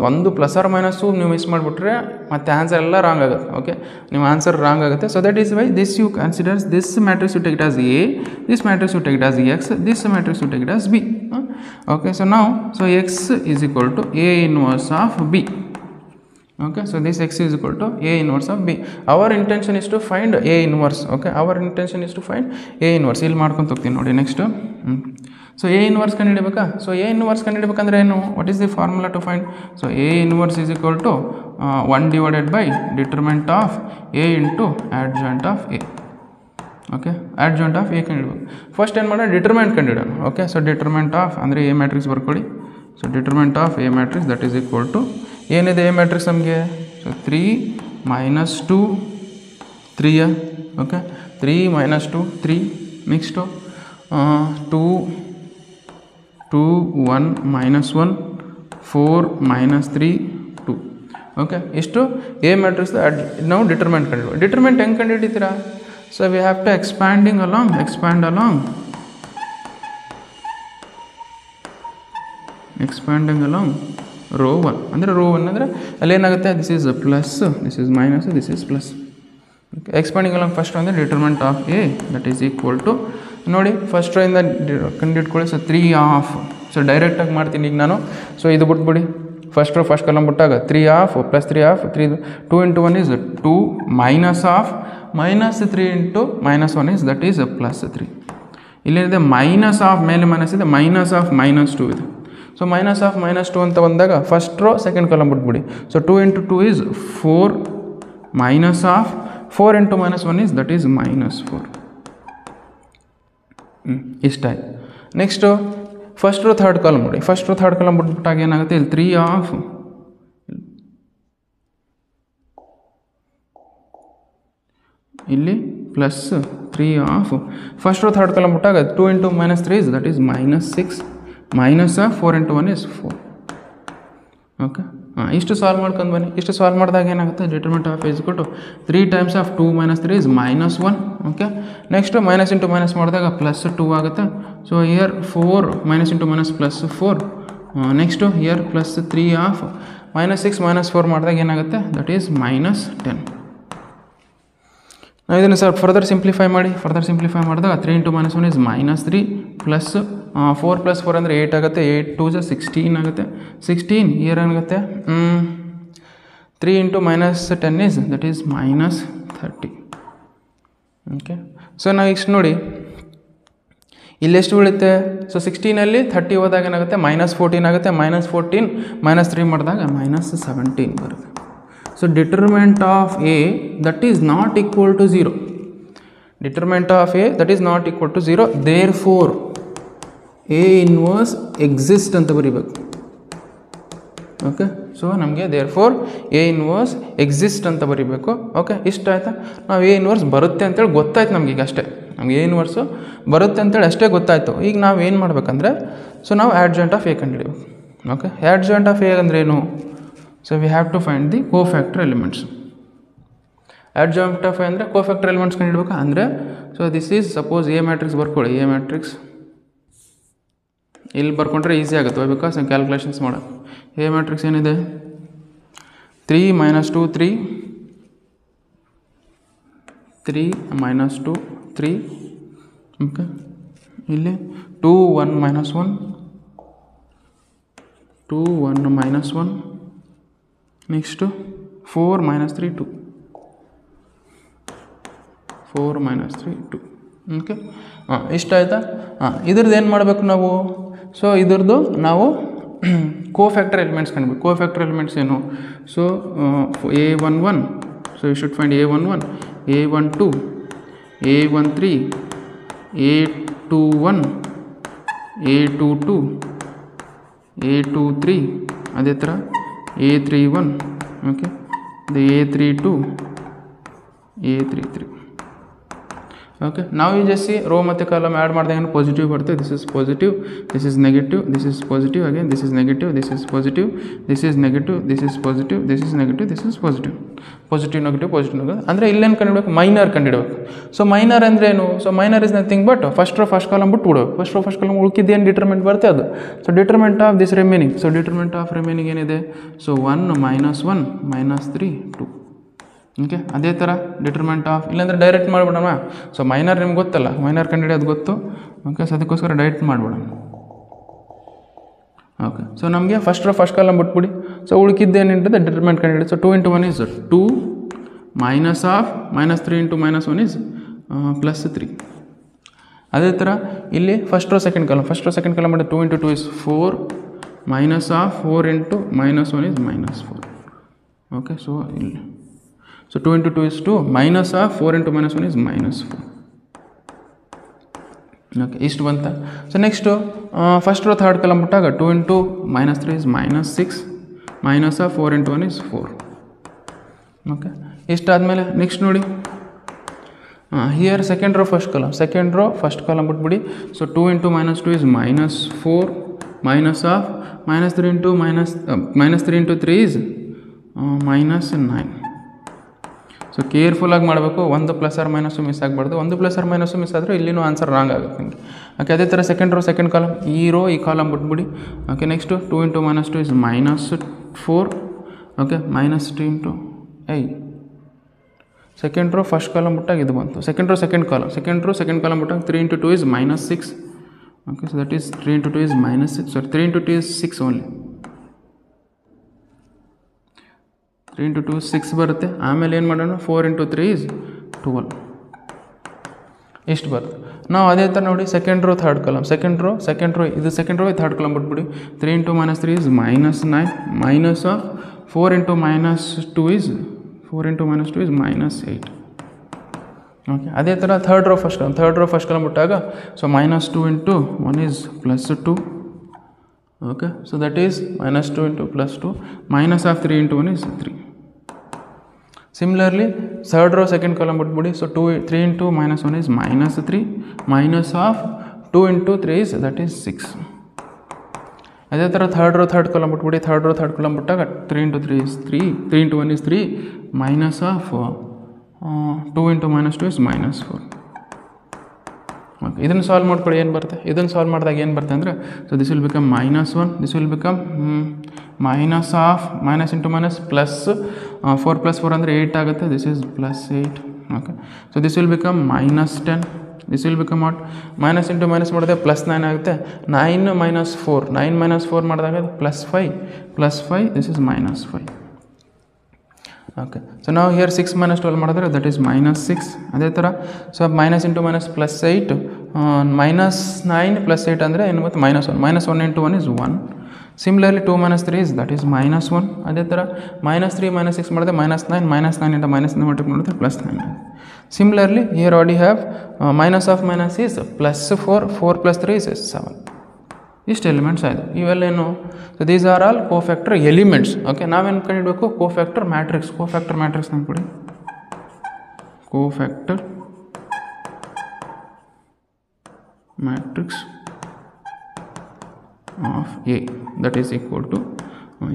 ಒಂದು ಪ್ಲಸ್ ಆರ್ ಮೈನಸ್ಸು ನೀವು ಮಿಸ್ ಮಾಡಿಬಿಟ್ರೆ ಮತ್ತೆ ಆನ್ಸರ್ ಎಲ್ಲ ರಾಂಗ್ ಆಗುತ್ತೆ. ಓಕೆ, ನಿಮ್ಮ ಆನ್ಸರ್ ರಾಂಗ್ ಆಗುತ್ತೆ. So that is why this you considers this matrix you take it as A, this matrix you take it as X, this matrix you take it as B. Okay, so now so x is equal to A inverse of B. Okay, so this x is equal to A inverse of B. Our intention is to find A inverse. Okay, our intention is to find A inverse. ಇಲ್ಲಿ ಮಾಡ್ಕೊಂಡು ಹೋಗ್ತೀನಿ ನೋಡಿ next. So A inverse ಕಂಡುಹಿಡಬೇಕಾ. So A inverse ಕಂಡುಹಿಡಬೇಕಂದ್ರೆ ಏನು, what is the formula to find? So A inverse is equal to 1 divided by determinant of A into adjoint of A. Okay, adjoint of A ಕಂಡುಹಿಡಬೇಕು. First ಏನು ಮಾಡೋಣ, determinant ಕಂಡುಹಿಡೋಣ. Okay, so determinant of ಅಂದರೆ A matrix ಬರ್ಕೊಳ್ಳಿ. So determinant of A matrix that is equal to ಏನಿದೆ A matrix ನಮಗೆ. So 3 -2 3. Okay, 3 -2 3. Next 2 2 1 -1 4 -3 2. Okay, ಇಷ್ಟು A matrix. ನಾವು ಡಿಟರ್ಮೆಂಟ್ ಕಂಡುಹಿಡಬೇಕು. ಡಿಟರ್ಮೆಂಟ್ ಹೆಂಗೆ ಕಂಡುಹಿಡಿತೀರಾ. So we have to expand along row 1. ಅಂದರೆ row 1 ಅಂದರೆ ಅಲ್ಲಿ ಏನಾಗುತ್ತೆ, this is plus, this is minus, this is plus. Expanding along first ಅಂದರೆ determinant of A that is equal to ನೋಡಿ first ರೋಯಿಂದ ಕಂಡುಹಿಡ್ಕೊಳ್ಳಿ. ಸೊ 3 ಸೊ ಡೈರೆಕ್ಟಾಗಿ ಮಾಡ್ತೀನಿ ಈಗ ನಾನು. ಸೊ ಇದು ಬಿಟ್ಬಿಡಿ, ಫಸ್ಟ್ ರೋ ಫಸ್ಟ್ ಕಾಲಮ್ ಬಿಟ್ಟಾಗ 3 plus 3 2 × 1 is 2 -3 into -1 is that is +3. ಇಲ್ಲೇನಿದೆ ಮೈನಸ್ ಆಫ್ ಮೇಲೆ ಮೈನಸ್ ಇದೆ, -2 ಇದೆ. ಸೊ -2 ಅಂತ ಬಂದಾಗ ಫಸ್ಟ್ ರೋ ಸೆಕೆಂಡ್ ಕಾಲಮ್ ಬಿಟ್ಬಿಡಿ. So 2 × 2 is 4 -4 into -1 is that is -4. ಇಷ್ಟಾಯ್ತು. Next first row third column ನೋಡಿ. ಫಸ್ಟ್ ರೋ ಥರ್ಡ್ ಕಾಲಮ್ ಬಿಟ್ಬಿಟ್ಟಾಗ ಏನಾಗುತ್ತೆ, ಇಲ್ಲಿ 3 ಇಲ್ಲಿ +3 ಫಸ್ಟ್ ರೋ ಥರ್ಡ್ ಕಾಲಮ್ ಬಿಟ್ಟಾಗ 2 × -3 is that is -6 -4 × 1 is 4. Okay, ಇಷ್ಟು ಸಾಲ್ವ್ ಮಾಡ್ಕೊಂಡು ಬನ್ನಿ. ಇಷ್ಟು ಸಾಲ್ವ್ ಮಾಡಿದಾಗ ಏನಾಗುತ್ತೆ, determinant of is equal to 3 times of 2 - 3 is -1. Okay, next minus into minus ಮಾಡಿದಾಗ +2 ಆಗುತ್ತೆ. So here 4 -× +4. ನೆಕ್ಸ್ಟು ಇಯರ್ +3 -6 -4 ಮಾಡಿದಾಗ ಏನಾಗುತ್ತೆ, ದಟ್ ಈಸ್ -10. ನಾವು ಇದನ್ನು ಸ್ವಲ್ಪ ಫರ್ದರ್ ಸಿಂಪ್ಲಿಫೈ ಮಾಡಿದಾಗ 3 × -1 is -3 ಪ್ಲಸ್ 4 + 4 ಅಂದರೆ 8 ಆಗುತ್ತೆ. 8 2 is 16 ಆಗುತ್ತೆ. 16 ಇಯರ್ ಏನಾಗುತ್ತೆ, 3 × -10 is that is -30. Okay, so ನಾವು ಇಷ್ಟು ನೋಡಿ ಇಲ್ಲೆಷ್ಟು ಉಳಿಯುತ್ತೆ. ಸೊ 16ಅಲ್ಲಿ 30 ಹೋದಾಗ ಏನಾಗುತ್ತೆ, -14 ಆಗುತ್ತೆ. -14 -3 ಮಾಡಿದಾಗ -17 ಬರುತ್ತೆ. So determinant of A that is not equal to 0. Determinant of A that is not equal to 0. Therefore A inverse exists ಅಂತ ಬರೀಬೇಕು. ಓಕೆ, ಸೊ ನಮಗೆ therefore A inverse exists ಅಂತ ಬರೀಬೇಕು. ಓಕೆ, ಇಷ್ಟ ಆಯ್ತಾ. ನಾವು A inverse ಬರುತ್ತೆ ಅಂತೇಳಿ ಗೊತ್ತಾಯ್ತು ನಮಗೀಗ ಅಷ್ಟೇ. ನಮಗೆ A inverse ಬರುತ್ತೆ ಅಂತೇಳಿ ಅಷ್ಟೇ ಗೊತ್ತಾಯಿತು. ಈಗ ನಾವು ಏನು ಮಾಡಬೇಕಂದ್ರೆ, ಸೊ ನಾವು adjoint of A ಕಂಡುಹಿಡಿಬೇಕು. ಓಕೆ, adjoint of A ಅಂದರೆ ಏನು. So we have to find the cofactor elements. Adjoint of A ಅಂದರೆ cofactor elements ಕಂಡುಹಿಡಬೇಕಾ ಅಂದರೆ, so this is suppose A matrix ಬರ್ಕೊಳ್ಳಿ. ಎ ಮ್ಯಾಟ್ರಿಕ್ಸ್ ಇಲ್ಲಿ ಬರ್ಕೊಂಡ್ರೆ ಈಸಿ ಆಗುತ್ತೆ ಬಿಕಾಸ್ ಕ್ಯಾಲ್ಕುಲೇಷನ್ಸ್ ಮಾಡೋದು. A matrix ಏನಿದೆ, 3 -2 3 3 -2 3. ಓಕೆ, ಇಲ್ಲಿ 2 1 minus 1 2 1 minus 1 next 4 minus 3 2 4 minus 3 2 okay ಇಷ್ಟ ಆಯಿತಾ ಇದ್ರದ್ದು ಏನು ಮಾಡಬೇಕು ನಾವು ಸೊ ಇದ್ರದ್ದು ನಾವು ಕೋಫ್ಯಾಕ್ಟರ್ ಎಲಿಮೆಂಟ್ಸ್ ಕಂಡು ಕೋಫ್ಯಾಕ್ಟರ್ ಎಲಿಮೆಂಟ್ಸ್ ಏನು so A11 so you should find A11 A12 A13 A21 A22 A23 ಅದೇ ಥರ A31 okay A32 A33 okay ನಾವು ಈ ಜೆಸ್ಸಿ ರೋ ಮತ್ತು ಕಾಲಮ್ ಆ್ಯಡ್ ಮಾಡಿದಾಗ ಪಾಸಿಟಿವ್ ಬರುತ್ತೆ this is positive this is negative this is positive again this is negative this is positive this is negative this is positive this is negative this is positive positive negative ಅಂದರೆ ಇಲ್ಲೇನು ಕಂಡಿಡ್ಬೇಕು minor ಕಂಡಿಡ್ಬೇಕು so minor ಅಂದರೆ ಏನು so minor is nothing but first row first column ಬಿಟ್ಟು ಬಿಡಬೇಕು first row first column ಉಳ್ಕಿದ್ದೇನು ಡಿಟರ್ಮೆಂಟ್ ಬರುತ್ತೆ ಅದು so determinant of this remaining so determinant of remaining ಏನಿದೆ so 1 minus 1 minus 3 2 okay ಅದೇ ಥರ ಡಿಟರ್ಮೆಂಟ್ ಆಫ್ ಇಲ್ಲಾಂದರೆ ಡೈರೆಕ್ಟ್ ಮಾಡಿಬಿಡೋಣ ಸೊ ಮೈನರ್ ನಿಮ್ಗೆ ಗೊತ್ತಲ್ಲ ಮೈನರ್ ಕಂಡಿಡಿಯೋದು ಗೊತ್ತು ಓಕೆ ಸೊ ಅದಕ್ಕೋಸ್ಕರ ಡೈರೆಕ್ಟ್ ಮಾಡಿಬಿಡೋಣ ಓಕೆ ಸೊ ನಮಗೆ ಫಸ್ಟ್ ರೋ ಫಸ್ಟ್ ಕಾಲಮ್ ಬಿಟ್ಬಿಡಿ so ಉಳ್ಕಿದ್ದೇನಿರ್ತದೆ ಡಿಟರ್ಮೆಂಟ್ ಕಂಡಿಡಿ so 2 into 1 is 2 minus of minus 3 into minus 1 is plus 3 ಅದೇ ಥರ ಇಲ್ಲಿ ಫಸ್ಟ್ ರೋ ಸೆಕೆಂಡ್ ಕಾಲಮ್ ಮಾಡಿ 2 into 2 is 4 minus of 4 into minus 1 is minus 4 okay so ಇಲ್ಲಿ so 2 into 2 is 2 minus of 4 into minus 1 is minus 4 okay ಇಷ್ಟು ಬಂತ so next first row third column ಬಿಟ್ಟಾಗ 2 into minus 3 is minus 6 minus of 4 into 1 is 4 okay ಇಷ್ಟಾದಮೇಲೆ next ನೋಡಿ here second row first column ಬಿಟ್ಬಿಡಿ so 2 into minus 2 is minus 4 minus of minus 3 into minus 3 into 3 is minus 9 so ಕೇರ್ಫುಲ್ಲಾಗಿ ಮಾಡಬೇಕು ಒಂದು plus or minus miss ಆಗಬಾರ್ದು ಒಂದು plus or minus miss ಆದರೆ ಇಲ್ಲಿನೂ answer wrong ಆಗುತ್ತೆ ನಿಮಗೆ ಓಕೆ ಅದೇ ಥರ ಸೆಕೆಂಡ್ ಕಾಲಮ್ ಈ ಕಾಲಮ್ ಬಿಟ್ಬಿಡಿ okay next 2 into minus 2 is minus 4 okay minus 2 into 8 second row first column ಬಿಟ್ಟಾಗ ಇದು ಬಂತು ಸೆಕೆಂಡ್ ರೋ ಸೆಕೆಂಡ್ ಕಾಲಮ್ ಬಿಟ್ಟಾಗ 3 into 2 is minus 6 okay so that is 3 into 2 is minus 6 sorry 3 into 2 is 6 only 3 into 2 6 ಬರುತ್ತೆ ಆಮೇಲೆ ಏನು ಮಾಡೋಣ 4 into 3 is 12 ಇಷ್ಟು ಬರುತ್ತೆ ನಾವು ಅದೇ ಥರ ನೋಡಿ second row third column second rho ಇದು ಸೆಕೆಂಡ್ ರೋ ಥರ್ಡ್ ಕಾಲಮ್ ಬಿಟ್ಬಿಡಿ 3 into minus 3 is minus 9 minus of 4 into minus 2 is minus 8 okay ಅದೇ ಥರ ಥರ್ಡ್ ರೋ ಫಸ್ಟ್ ಕಾಲಮ್ ಬಿಟ್ಟಾಗ so minus 2 into 1 is plus 2 okay so that is minus 2 into plus 2 minus of 3 into 1 is 3 similarly third row second column ಬಿಟ್ಬಿಡಿ so 3 into minus 1 is minus 3 minus of 2 into 3 is that is 6 ಅದೇ ಥರ third column ಬಿಟ್ಬಿಡಿ third column ಬಿಟ್ಟಾಗ 3 into 3 is 3 into 1 is 3 minus of 2 into minus 2 is minus 4 okay ಇದನ್ನು solve ಮಾಡ್ಕೊಳ್ಳಿ ಏನು ಬರುತ್ತೆ ಇದನ್ನು ಸಾಲ್ವ್ ಮಾಡಿದಾಗ ಏನು ಬರುತ್ತೆ ಅಂದರೆ so this will become minus 1 this will become minus of minus into minus plus 4 plus 4 ಅಂದರೆ 8 ಆಗುತ್ತೆ this is plus 8 okay so this will become minus 10 this will become what minus into minus ಮಾಡಿದ್ರೆ plus 9 ಆಗುತ್ತೆ 9 minus 4 ಮಾಡಿದಾಗ plus 5 this is minus 5 okay so ನಾವು here 6 minus 12 ಮಾಡಿದ್ರೆ that is minus 6 ಅದೇ ಥರ so minus into minus plus 8 minus 9 plus 8 ಅಂದರೆ ಏನು ಬರುತ್ತೆ minus 1 into 1 is 1 similarly 2 minus 3 is that is minus 1 ಅದೇ ಥರ minus 3 minus 6 ಮಾಡಿದ್ರೆ minus 9 into minus ಮಲ್ಟಿಪ್ಲೈ ಮಾಡಿದ್ರೆ plus 9 similarly here already have minus of minus is plus 4 plus 3 is 7 ಇಷ್ಟು elements ಆಯಿತು ಇವೆಲ್ಲೇನು so these are all cofactor elements okay ನಾವೇನು ಕಂಡಿಡಬೇಕು cofactor matrix ಅಂದ್ಕೊಡಿ cofactor matrix of A that is equal to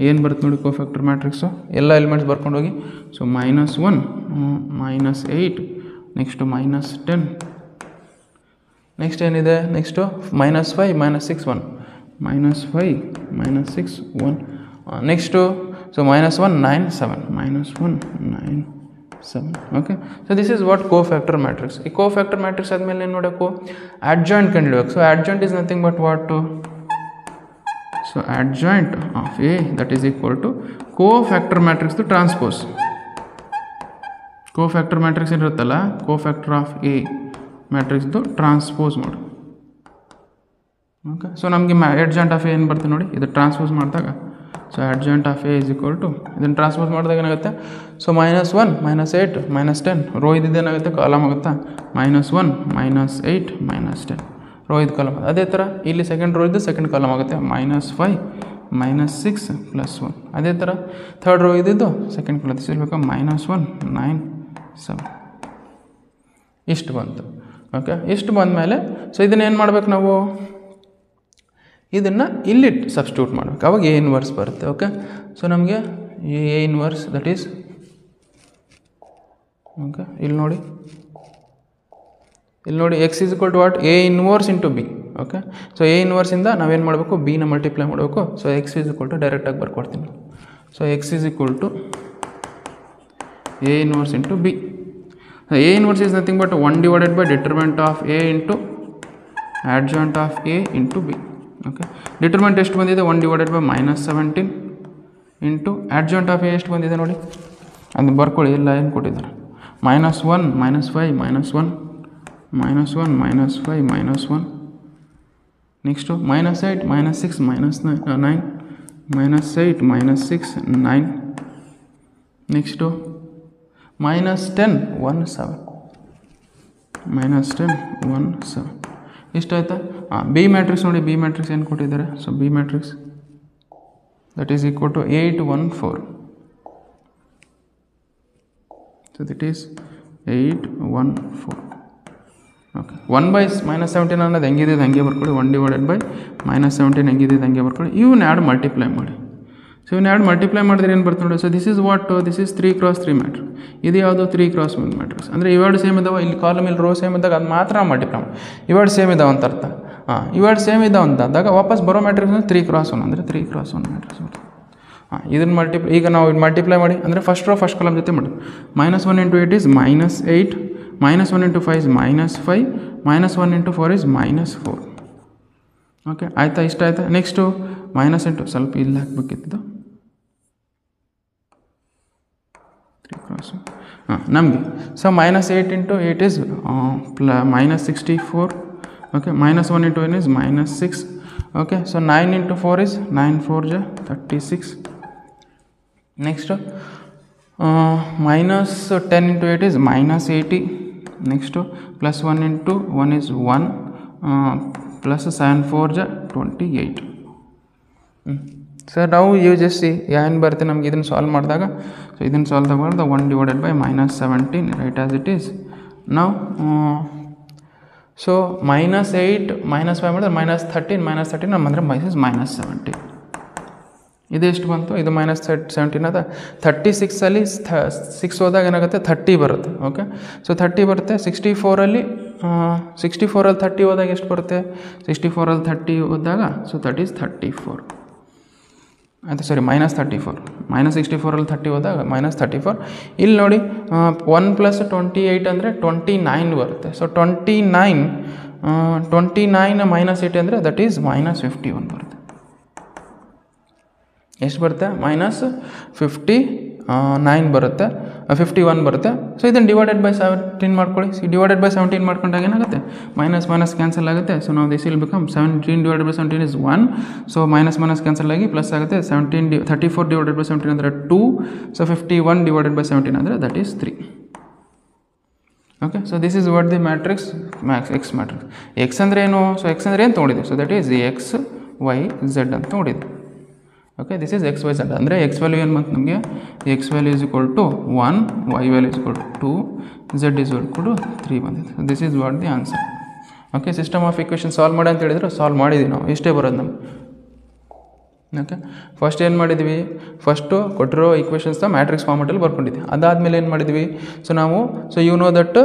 ಏನು ಬರುತ್ತೆ ನೋಡಿ ಕೋಫ್ಯಾಕ್ಟರ್ ಮ್ಯಾಟ್ರಿಕ್ಸು ಎಲ್ಲ ಎಲಿಮೆಂಟ್ಸ್ ಬರ್ಕೊಂಡು ಹೋಗಿ ಸೊ -1 -8 ನೆಕ್ಸ್ಟು -10 ನೆಕ್ಸ್ಟ್ ಏನಿದೆ next -5 -6 1 -5 -6 1 next so -1 9 7 -1 9 7. Okay, so this is what cofactor matrix. ಈ ಕೋಫ್ಯಾಕ್ಟರ್ ಮ್ಯಾಟ್ರಿಕ್ಸ್ ಆದಮೇಲೆ ಏನು ಮಾಡಬೇಕು, ಅಡ್ಜಾಯಿಂಟ್ ಕಂಡುಹಿಡಿಯಬೇಕು. So adjoint is nothing but what, so adjoint of A that is equal to cofactor ಮ್ಯಾಟ್ರಿಕ್ಸ್ದು transpose. Cofactor matrix ಇರುತ್ತಲ್ಲ, cofactor of A ಮ್ಯಾಟ್ರಿಕ್ಸ್ದು transpose ಮಾಡು. Okay, so ನಮಗೆ ಅಡ್ಜಾಯಿಂಟ್ ಆಫ್ ಎ ಏನು ಬರ್ತದೆ ನೋಡಿ, ಇದು ಟ್ರಾನ್ಸ್ಪೋಸ್ ಮಾಡಿದಾಗ, so adjoint of A is equal to ಇದನ್ನು ಟ್ರಾನ್ಸ್ಪೋಸ್ ಮಾಡಿದಾಗ ಏನಾಗುತ್ತೆ, ಸೊ -1 -8 -10 ರೋ ಇದ್ದೇನಾಗುತ್ತೆ, ಕಾಲಮ್ ಆಗುತ್ತಾ, -1 -8 -10 ರೋ ಇದು ಕಾಲಮ್. ಅದೇ ಥರ ಇಲ್ಲಿ ಸೆಕೆಂಡ್ ರೋ ಇದ್ದು ಸೆಕೆಂಡ್ ಕಾಲಮ್ ಆಗುತ್ತೆ, -5 -6 +1. ಅದೇ ಥರ ಥರ್ಡ್ ರೋ ಇದ್ದಿದ್ದು ಸೆಕೆಂಡ್ ಕಾಲಮ್ ಸಿಗಬೇಕು, -1 9 7. ಇಷ್ಟು ಬಂತು. ಓಕೆ, ಇಷ್ಟು ಬಂದಮೇಲೆ ಸೊ ಇದನ್ನು ಏನು ಮಾಡ್ಬೇಕು ನಾವು, ಇದನ್ನು ಇಲ್ಲಿ ಸಬ್ಸ್ಟಿಟ್ಯೂಟ್ ಮಾಡಬೇಕು, ಅವಾಗ ಎ ಇನ್ವರ್ಸ್ ಬರುತ್ತೆ. ಓಕೆ, ಸೊ ನಮಗೆ A inverse that is, okay ಇಲ್ಲಿ ನೋಡಿ X is equal to what, A inverse into B. Okay, so A ಇನ್ವರ್ಸಿಂದ ನಾವೇನು ಮಾಡಬೇಕು, ಬಿನ ಮಲ್ಟಿಪ್ಲೈ ಮಾಡಬೇಕು. So X is equal to ಡೈರೆಕ್ಟಾಗಿ ಬರ್ಕೊಡ್ತೀನಿ. So X is equal to A inverse into B. A inverse is nothing but 1 divided by determinant of A into adjoint of A into B. Okay, ಡಿಟರ್ಮೆಂಟ್ ಎಷ್ಟು ಬಂದಿದೆ, 1 divided by -17 into adjoint of A ಎಷ್ಟು ಬಂದಿದೆ ನೋಡಿ, ಅದನ್ನು ಬರ್ಕೊಳ್ಳಿ, ಎಲ್ಲ ಏನು ಕೊಟ್ಟಿದ್ದಾರೆ, -1 -5 -1 -1 -5 -1, ನೆಕ್ಸ್ಟು -8 -6 -9 -8 -6 9, ನೆಕ್ಸ್ಟು -10 1 7 -10 1 7. ಇಷ್ಟ ಆಯ್ತಾ. ಬಿ ಮ್ಯಾಟ್ರಿಕ್ಸ್ ನೋಡಿ, ಬಿ ಮ್ಯಾಟ್ರಿಕ್ಸ್ ಏನು ಕೊಟ್ಟಿದ್ದಾರೆ, so B matrix that is equal to 8 1 4. So that is 8 1 4. Okay, 1 by -17 ಅನ್ನೋದು ಹೆಂಗಿದೆ ಹಂಗೆ ಬರ್ಕೊಳ್ಳಿ, 1 ಡಿವೈಡೆಡ್ ಬೈ -17 ಹೆಂಗಿದೆ ಹಂಗೆ ಬರ್ಕೊಳ್ಳಿ. ಇವನ್ನ ಆ್ಯಡ್ ಮಲ್ಟಿಪ್ಲೈ ಮಾಡಿ. ಸೊ ಇವನ್ನ ಆ್ಯಡ್ ಮಲ್ಟಿಪ್ಲೈ ಮಾಡಿದ್ರೆ ಏನು ಬರ್ತದೆ ನೋಡಿ, so this is what, this is 3x3 matrix. ಇದು ಯಾವುದು 3x1 ಮ್ಯಾಟ್ರಿಕ್ಸ್. ಅಂದರೆ ಇವೆರಡು ಸೇಮ್ ಇದ್ದಾವೆ, ಇಲ್ಲಿ ಕಾಲಮ್ ಇಲ್ಲಿ ರೋ ಸೇಮ್ ಇದ್ದಾಗ ಅದು ಮಾತ್ರ ಮಲ್ಟಿಪ್ಲೈ ಮಾಡಿ. ಇವೆರಡು ಸೇಮ್ ಇದ್ದಾವೆ ಅಂತ ಅರ್ಥ. ಇವೆರಡು ಸೇಮ್ ಇದ್ದಾವೆ ಅಂತ ಅಂದಾಗ ವಾಪಸ್ ಬರೋ ಮ್ಯಾಟ್ರಿಕ್ಸ್ ಅಂದರೆ 3x1 ಅಂದರೆ 3x1 ಮ್ಯಾಟ್ರಿಕ್ಸ್. ಇದನ್ನು ಮಲ್ಟಿಪ್ಲೈ, ಈಗ ನಾವು ಇದು ಮಲ್ಟಿಪ್ಲೈ ಮಾಡಿ ಅಂದರೆ ಫಸ್ಟ್ ರೋ ಫಸ್ಟ್ ಕಾಲಮ್ ಜೊತೆ ಮಾಡಿ. -1 × 8 is -8, -1 × 5 is -5, -1 × 4 is -4. ಓಕೆ, ಆಯಿತಾ, ಇಷ್ಟ ಆಯಿತಾ. ನೆಕ್ಸ್ಟು ಮೈನಸ್ ಇಂಟು ಸ್ವಲ್ಪ ಇಲ್ಲಿ ಹಾಕ್ಬೇಕಿತ್ತು, 3x ನಮಗೆ. So -8 × 8 is -64. Okay, -1 × 1 is -6. Okay, so 9 × 4 is 9 4 is 36. Next -10 × 8 is -80. Next +1 × 1 is 1, +7 4 is 28. Sir ನಾವು ಯು ಜಸ್ಟ್ ಸಿ ಏನು ಬರುತ್ತೆ ನಮ್ಗೆ ಇದನ್ನು ಸಾಲ್ವ್ ಮಾಡಿದಾಗ. ಸೊ ಇದನ್ನು ಸಾಲ್ವ್ ಮಾಡಿದಾಗ 1 divided by -17 right as it is. ನಾವು ಸೊ -8 -5 ಮಾಡಿದ್ರೆ -13 -13 ನಮ್ಮಂದರೆ -17. ಇದೆಷ್ಟು ಬಂತು, ಇದು -17 ಅದ. 36ಅಲ್ಲಿ 6 ಹೋದಾಗ ಏನಾಗುತ್ತೆ 30 ಬರುತ್ತೆ. ಓಕೆ, ಸೊ 30 ಬರುತ್ತೆ. 64ಅಲ್ಲಿ 30 ಹೋದಾಗ ಎಷ್ಟು ಬರುತ್ತೆ, 64ಅಲ್ಲಿ 30 ಹೋದಾಗ ಸೊ ದಟ್ ಈಸ್ 34. ಆಯಿತು, ಸಾರಿ -34. -64ಅಲ್ಲಿ 30 ಹೋದಾಗ -34. ಇಲ್ಲಿ ನೋಡಿ 1 + 28 ಅಂದರೆ 29 ಬರುತ್ತೆ. ಸೊ 29 -8 ಅಂದರೆ ದಟ್ ಈಸ್ -51 ಬರುತ್ತೆ. ಎಷ್ಟು ಬರುತ್ತೆ, -59 ಬರುತ್ತೆ, 51 ಬರುತ್ತೆ. ಸೊ ಇದನ್ನು ಡಿವೈಡೆಡ್ ಬೈ 17 ಮಾಡ್ಕೊಳ್ಳಿ. ಡಿವೈಡೆಡ್ ಬೈ 17 ಮಾಡ್ಕೊಂಡಾಗ ಏನಾಗುತ್ತೆ, ಮೈನಸ್ ಕ್ಯಾನ್ಸಲ್ ಆಗುತ್ತೆ. ಸೊ ನಾವು this will become 17 divided by 17 is 1. So minus cancel ಆಗಿ ಪ್ಲಸ್ ಆಗುತ್ತೆ. 34 ಡಿವೈಡೆಡ್ ಬೈ 17 ಅಂದರೆ 2. ಸೊ 51 ಡಿವೈಡೆಡ್ ಬೈ 17 ಅಂದರೆ that is 3. Okay, so this is what the matrix X matrix. X ಅಂದರೆ ಏನು, ಸೊ ಎಕ್ಸ್ ಅಂದರೆ ಏನು ತೊಗೊಂಡಿದ್ದೆ, so that is X Y Z ಅಂತ ನೋಡಿದ್ದೆ. Okay, this is X Y Z ಅಂದರೆ ಎಕ್ಸ್ ವ್ಯಾಲ್ಯೂ ಏನು ಬಂತು ನಮಗೆ, X value is equal to 1, Y value is equal to 2, Z is equal to 3 ಬಂದಿದೆ. This is what the answer. Okay, system of equation solve ಮಾಡಿ ಅಂತ ಹೇಳಿದ್ರು, solve ಮಾಡಿದ್ವಿ ನಾವು, ಇಷ್ಟೇ ಬರೋದು ನಮ್ಗೆ. ಓಕೆ, ಫಸ್ಟ್ ಏನು ಮಾಡಿದ್ವಿ, ಫಸ್ಟು ಕೊಟ್ಟಿರೋ ಈಕ್ವೇಷನ್ಸ್ನ ಮ್ಯಾಟ್ರಿಕ್ಸ್ ಫಾರ್ಮೆಟಲ್ಲಿ ಬರ್ಕೊಂಡಿದ್ವಿ. ಅದಾದಮೇಲೆ ಏನು ಮಾಡಿದ್ವಿ, ಸೊ ನಾವು so you know that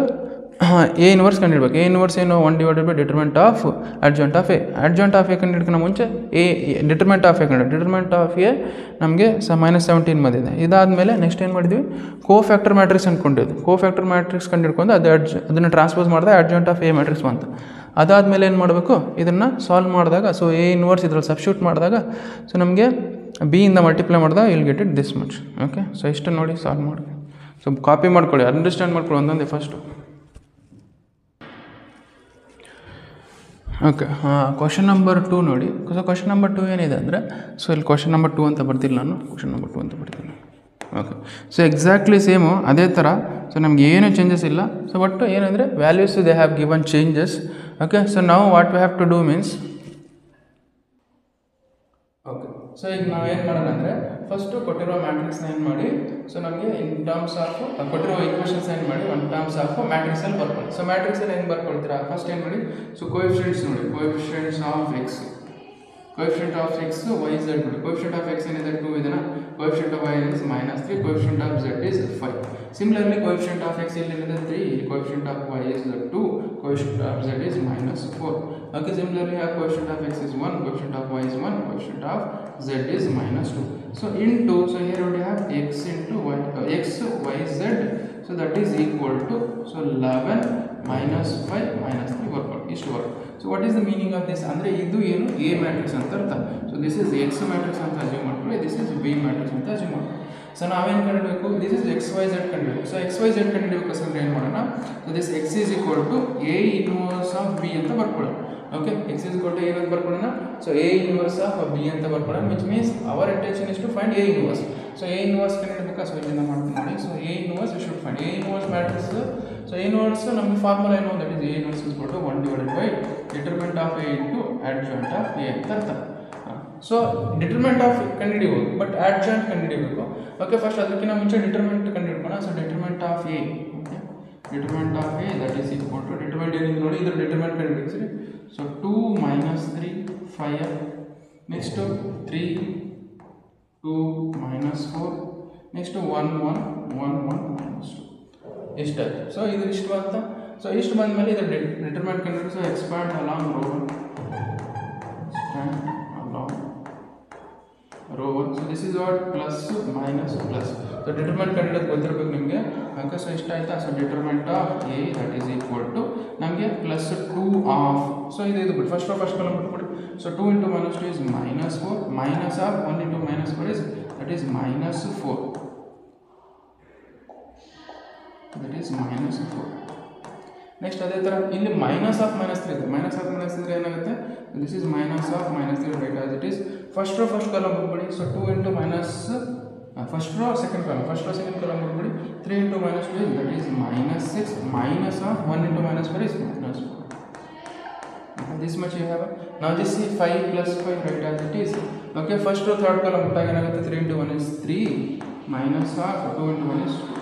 A inverse ಕಂಡುಹಿಡಬೇಕು. ಎ ಇನ್ವರ್ಸ್ ಏನು 1 divided by determinant of adjoint of A. Adjoint of A ಕಂಡುಹಿಡ್ಕೊಂಡು ಮುಂಚೆ determinant of A determinant of A ನಮಗೆ -17 ಬಂದಿದೆ. ಇದಾದಮೇಲೆ ನೆಕ್ಸ್ಟ್ ಏನು ಮಾಡಿದ್ವಿ, ಕೋಫ್ಯಾಕ್ಟರ್ ಮ್ಯಾಟ್ರಿಕ್ಸ್ ಅಂದ್ಕೊಂಡಿದ್ವಿ. ಕೋಫ್ಯಾಕ್ಟರ್ ಮ್ಯಾಟ್ರಿಕ್ಸ್ ಕಂಡುಹಿಡ್ಕೊಂಡು ಅದನ್ನು ಟ್ರಾನ್ಸ್ಪೋಸ್ ಮಾಡಿದಾಗ ಅಡ್ಜಾಯಿಂಟ್ ಆಫ್ ಎ ಮ್ಯಾಟ್ರಿಕ್ಸ್ ಬಂತು. ಅದಾದಮೇಲೆ ಏನು ಮಾಡಬೇಕು, ಇದನ್ನು ಸಾಲ್ವ್ ಮಾಡಿದಾಗ ಸೊ ಎ ಇನ್ವರ್ಸ್ ಇದ್ರಲ್ಲಿ ಸಬ್ಸ್ಟಿಟ್ಯೂಟ್ ಮಾಡಿದಾಗ ಸೊ ನಮಗೆ ಬಿ ಇಂದ ಮಲ್ಟಿಪ್ಲೈ ಮಾಡಿದಾಗ will get it this much. Okay, so ಇಷ್ಟು ನೋಡಿ ಸಾಲ್ವ್ ಮಾಡಿ. ಸೊ ಕಾಪಿ ಮಾಡ್ಕೊಳ್ಳಿ, ಅಂಡರ್ಸ್ಟ್ಯಾಂಡ್ ಮಾಡ್ಕೊಳ್ಳಿ ಒಂದೊಂದೇ ಫಸ್ಟು. ಓಕೆ, ಕ್ವಶನ್ ನಂಬರ್ 2 ನೋಡಿ. ಸೊ ಕ್ವಶನ್ ನಂಬರ್ 2 ಏನಿದೆ ಅಂದರೆ, ಸೊ ಇಲ್ಲಿ ಕ್ವಶನ್ ನಂಬರ್ 2 ಅಂತ ಬರ್ತಿಲ್ಲ ನಾನು, ಕ್ವಶನ್ ನಂಬರ್ 2 ಅಂತ ಬರ್ತೀನಿ. ಓಕೆ, ಸೊ ಎಕ್ಸಾಕ್ಟ್ಲಿ ಸೇಮು ಅದೇ ಥರ. ಸೊ ನಮ್ಗೆ ಏನು ಚೇಂಜಸ್ ಇಲ್ಲ. ಸೊ ಬಟ್ ಏನಂದರೆ values they have given changes. Okay, so ನಾವು what we have to do means, okay, so ಈಗ ನಾವು ಏನು ಮಾಡೋಣ ಅಂದರೆ ಫಸ್ಟು ಕೊಟ್ಟಿರೋ ಮ್ಯಾಟ್ರಿಕ್ಸ್ನ ಏನು ಮಾಡಿ, ಸೊ ನಮಗೆ ಇನ್ ಟರ್ಮ್ಸ್ ಆಫ್ ಕೊಟ್ಟಿರೋ ಈಕ್ವೇಷನ್ಸ್ ಏನು ಮಾಡಿ ಒನ್ ಟರ್ಮ್ಸ್ ಆಫ್ ಮ್ಯಾಟ್ರಿಕ್ಸಲ್ಲಿ ಬರ್ಕೊಳ್ಳಿ. ಸೊ ಮ್ಯಾಟ್ರಿಕ್ಸಲ್ಲಿ ಏನು ಬರ್ಕೊಳ್ತೀರಾ, ಫಸ್ಟ್ ಏನು ಮಾಡಿ, ಸೊ ಕೋಎಫಿಷಿಯೆಂಟ್ಸ್ ನೋಡಿ, coefficients of X, coefficient of X Y Z ನೋಡಿ. ಕೋಎಫಿಷಿಯೆಂಟ್ ಆಫ್ ಎಕ್ಸ್ ಏನಿದೆ 2 ಇದನ್ನು, coefficient of Y is -3, coefficient of Z is 5. Similarly coefficient of X ಇಲ್ಲಿದೆ 3, coefficient of Y is 2, coefficient of Z is -4. Okay, similarly our coefficient of x is 1, coefficient of y is 1, coefficient of z is -2. So into, so here we have x into y, x, y, z, so that is equal to, so 11 -5 -3 work out, ish work. So what is the meaning of this? Andre idu enu A matrix anta artha. So this is X matrix anta assume ಮಾಡ್ಕೊಳ್ಳಿ, this is B matrix anta assume ಮಾಡ್ಕೊಳ್ಳಿ. So ನಾವೇನು ಕಂಡುಹಿಡಬೇಕು, this is x y z ಕಂಡುಹಿಡಬೇಕು. So x y z ಕಂಡುಹಿಡಬೇಕು ಅಂದ್ರೆ ಏನು ಮಾಡೋಣ, so this x is equal to A inverse of B ಅಂತ ಬರ್ಕೊಳ್ಳೋಣ. Okay, x is equal to A ಅಂತ ಬರ್ಕೊಳ್ಳೋಣ. So A inverse of B ಅಂತ ಬರ್ಕೊಳ್ಳೋಣ, which means our intention is to find A inverse. So A inverse ಕಂಡುಹಿಡಬೇಕಾ, so ಇಲ್ಲಿಂದ ಮಾಡ್ತೀನಿ ನೋಡಿ. So A inverse we should find A inverse matrix. So A inverse ನಮಗೆ formula ಏನು, that is A inverse is equal to 1 divided by determinant of A into adjoint of A ಅಂತ ಅರ್ಥ. So determinant of ಕಂಡುಹಿಡಿಯಬಹುದು, but adjoint ಕಂಡುಹಿಡಿಯಬೇಕು. Okay, first ಅದಕ್ಕಿಂತ ಮುಂಚೆ determinant ಕಂಡುಹಿಡ್ಕೋಣ. So determinant of A, okay, determinant of A that is equal to determinant ಏನಿದೆ ನೋಡಿ, ಇದ್ರ ಡಿಟರ್ಮೆಂಟ್ ಕಂಡುಹಿಡಿಸಿ. ಸೊ 2 -3 5, ನೆಕ್ಸ್ಟ್ 3 2 -4, ನೆಕ್ಸ್ಟ್ 1 1 1 1 -2 ಇಷ್ಟಾಯ್ತು. ಸೊ ಇದು ಇಷ್ಟು ಬಂತ. ಸೊ ಇಷ್ಟು ಬಂದ ಮೇಲೆ ಇದ್ರ ಡಿಟರ್ಮೆಂಟ್ ಕಂಡುಹಿಡಿಸಿ. So expand along row 1, expand along row 1. So this is what plus minus plus. So determinant ಕಂಡುಹಿಡಿಯೋದು ಗೊತ್ತಿರಬೇಕು ನಿಮಗೆ. ಓಕೆ, ಸೊ ಇಷ್ಟ ಆಯ್ತಾ. So determinant of A that is equal to ನಮಗೆ +2 ಆಫ್, ಸೊ ಇದು ಬಿಟ್ಟು ಫಸ್ಟ್ ಕಾಲಮ್ ಬಿಟ್ಬಿಡಿ. So 2 × -2 is -4, minus of 1 × -4 is that is -4, that is -4. Next ಅದೇ ಥರ ಇಲ್ಲಿ ಮೈನಸ್ ಆಫ್ -3 ಇದೆ. ಮೈನಸ್ ಆಫ್ -3 ಏನಾಗುತ್ತೆ, this is minus of -3 right as it is. First column ಬಿಟ್ಬಿಡಿ. So 2 × minus first row second column, first row second column ಬಿಟ್ಬಿಡಿ. 3 × -2 that is -6, minus of 1 × -4 is -4. This much you have. Now just see 5 + 5 right as it is. Okay, first row third column bittaga ಏನಾಗುತ್ತೆ, 3 × 1 is 3, minus of 2 × 1 is 2.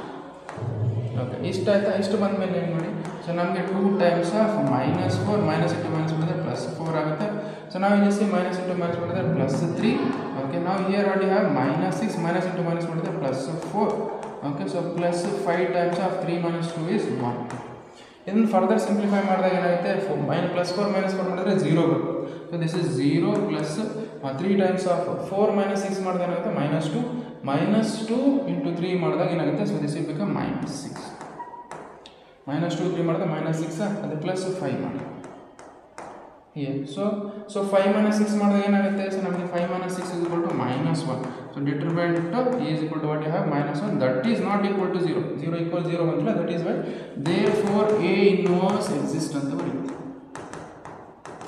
Okay, ಇಷ್ಟ ಆಯ್ತಾ. ಇಷ್ಟು ಬಂದ ಮೇಲೆ ಏನು ಮಾಡಿ, so ನಮಗೆ 2 times of -4, -(-) ಮಾಡಿದ್ರೆ +4 ಆಗುತ್ತೆ. ಸೊ ನಾವು ಇಲ್ಲಿ ಸಿ -(-) ಮಾಡಿದ್ರೆ +3. ಓಕೆ, ನಾವು ಹಿಯರ್ ಆಲ್ರೆಡಿ ಹ್ಯಾವ್ -6, -(-) ಮಾಡಿದ್ರೆ +4. Okay, so +5 times of 3 - 2 is 1. ಇದನ್ನು ಫರ್ದರ್ ಸಿಂಪ್ಲಿಫೈ ಮಾಡಿದಾಗ ಏನಾಗುತ್ತೆ, +4 -4 ಮಾಡಿದ್ರೆ 0 ಬರುತ್ತೆ. So this is 0 plus 3 times of 4 - 6 ಮಾಡಿದಾಗ ಏನಾಗುತ್ತೆ -2, -2 × 3 ಮಾಡಿದಾಗ ಏನಾಗುತ್ತೆ, ಸೊ ದಿಸ್ ವಿಲ್ ಬಿಕಮ್ -6. -2 3 ಮಾಡಿದಾಗ -6, ಅದು +5 ಮಾಡಿ here. So 5 - 6 ಮಾಡಿದಾಗ ಏನಾಗುತ್ತೆ, ಸೊ ನಮಗೆ 5 - 6 is equal to -1. So determinant is equal to what you have -1, that is not equal to 0. 0 = 0 ಅಂತಲ್ಲ, that is why therefore A inverse exist ಅಂತ ಬರುತ್ತೆ.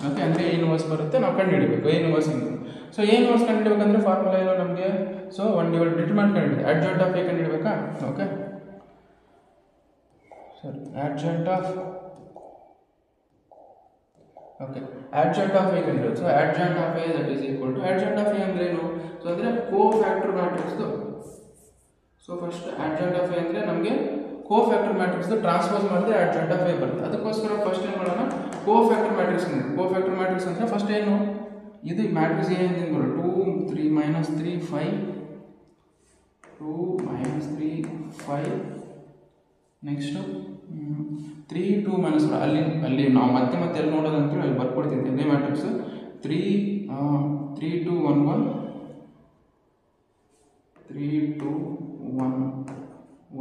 ಓಕೆ, ಅಂದರೆ A inverse ಬರುತ್ತೆ, ನಾವು ಕಂಡುಹಿಡಬೇಕು A inverse ಏನು. ಸೊ A inverse ಕಂಡುಹಿಡಬೇಕಂದ್ರೆ ಫಾರ್ಮುಲಾ ಏನು ನಮಗೆ, ಸೊ 1 / ಡಿಟರ್ಮೆಂಟ್ ಕಂಡುಹಿಡಿದೆ, adjoint of A ಕಂಡುಹಿಡಬೇಕಾ. ಓಕೆ, ಸರಿ, adjoint of A ಕಂಡುಹಿಡಿದು. So adjoint of A that is equal to, adjoint of A ಅಂದ್ರೆ ಏನು, ಸೊ ಅಂದರೆ ಕೋಫ್ಯಾಕ್ಟರ್ ಮ್ಯಾಟ್ರಿಕ್ಸ್ದು. So first adjoint of A ಅಂದರೆ ನಮಗೆ ಕೋಫ್ಯಾಕ್ಟರ್ ಮ್ಯಾಟ್ರಿಕ್ಸ್ದು ಟ್ರಾನ್ಸ್ಪೋಸ್ ಮಾಡಿದ್ರೆ adjoint of A ಬರುತ್ತೆ. ಅದಕ್ಕೋಸ್ಕರ ಫಸ್ಟ್ ಏನು ಮಾಡೋಣ, ಕೋಫ್ಯಾಕ್ಟರ್ ಮ್ಯಾಟ್ರಿಕ್ಸ್ ನೋಡಿ. ಕೋಫ್ಯಾಕ್ಟರ್ ಮ್ಯಾಟ್ರಿಕ್ಸ್ ಅಂದರೆ ಫಸ್ಟ್ ಏನು, ಇದು ಮ್ಯಾಟ್ರಿಕ್ಸ್ ಏನಿದೆ ಬರೋ 2 3 -3 5, 2 -3 5, ನೆಕ್ಸ್ಟು 3 2 ಮೈನಸ್ ಅಲ್ಲಿ ನಾವು ಮತ್ತೆ ಎಲ್ಲಿ ನೋಡೋದಂತೇಳಿ ಅಲ್ಲಿ ಬರ್ಕೊಡ್ತೀನಿ ಇದೇ ಮ್ಯಾಟ್ರಿಕ್ಸ್ 3 3 2 1 1 3 2 1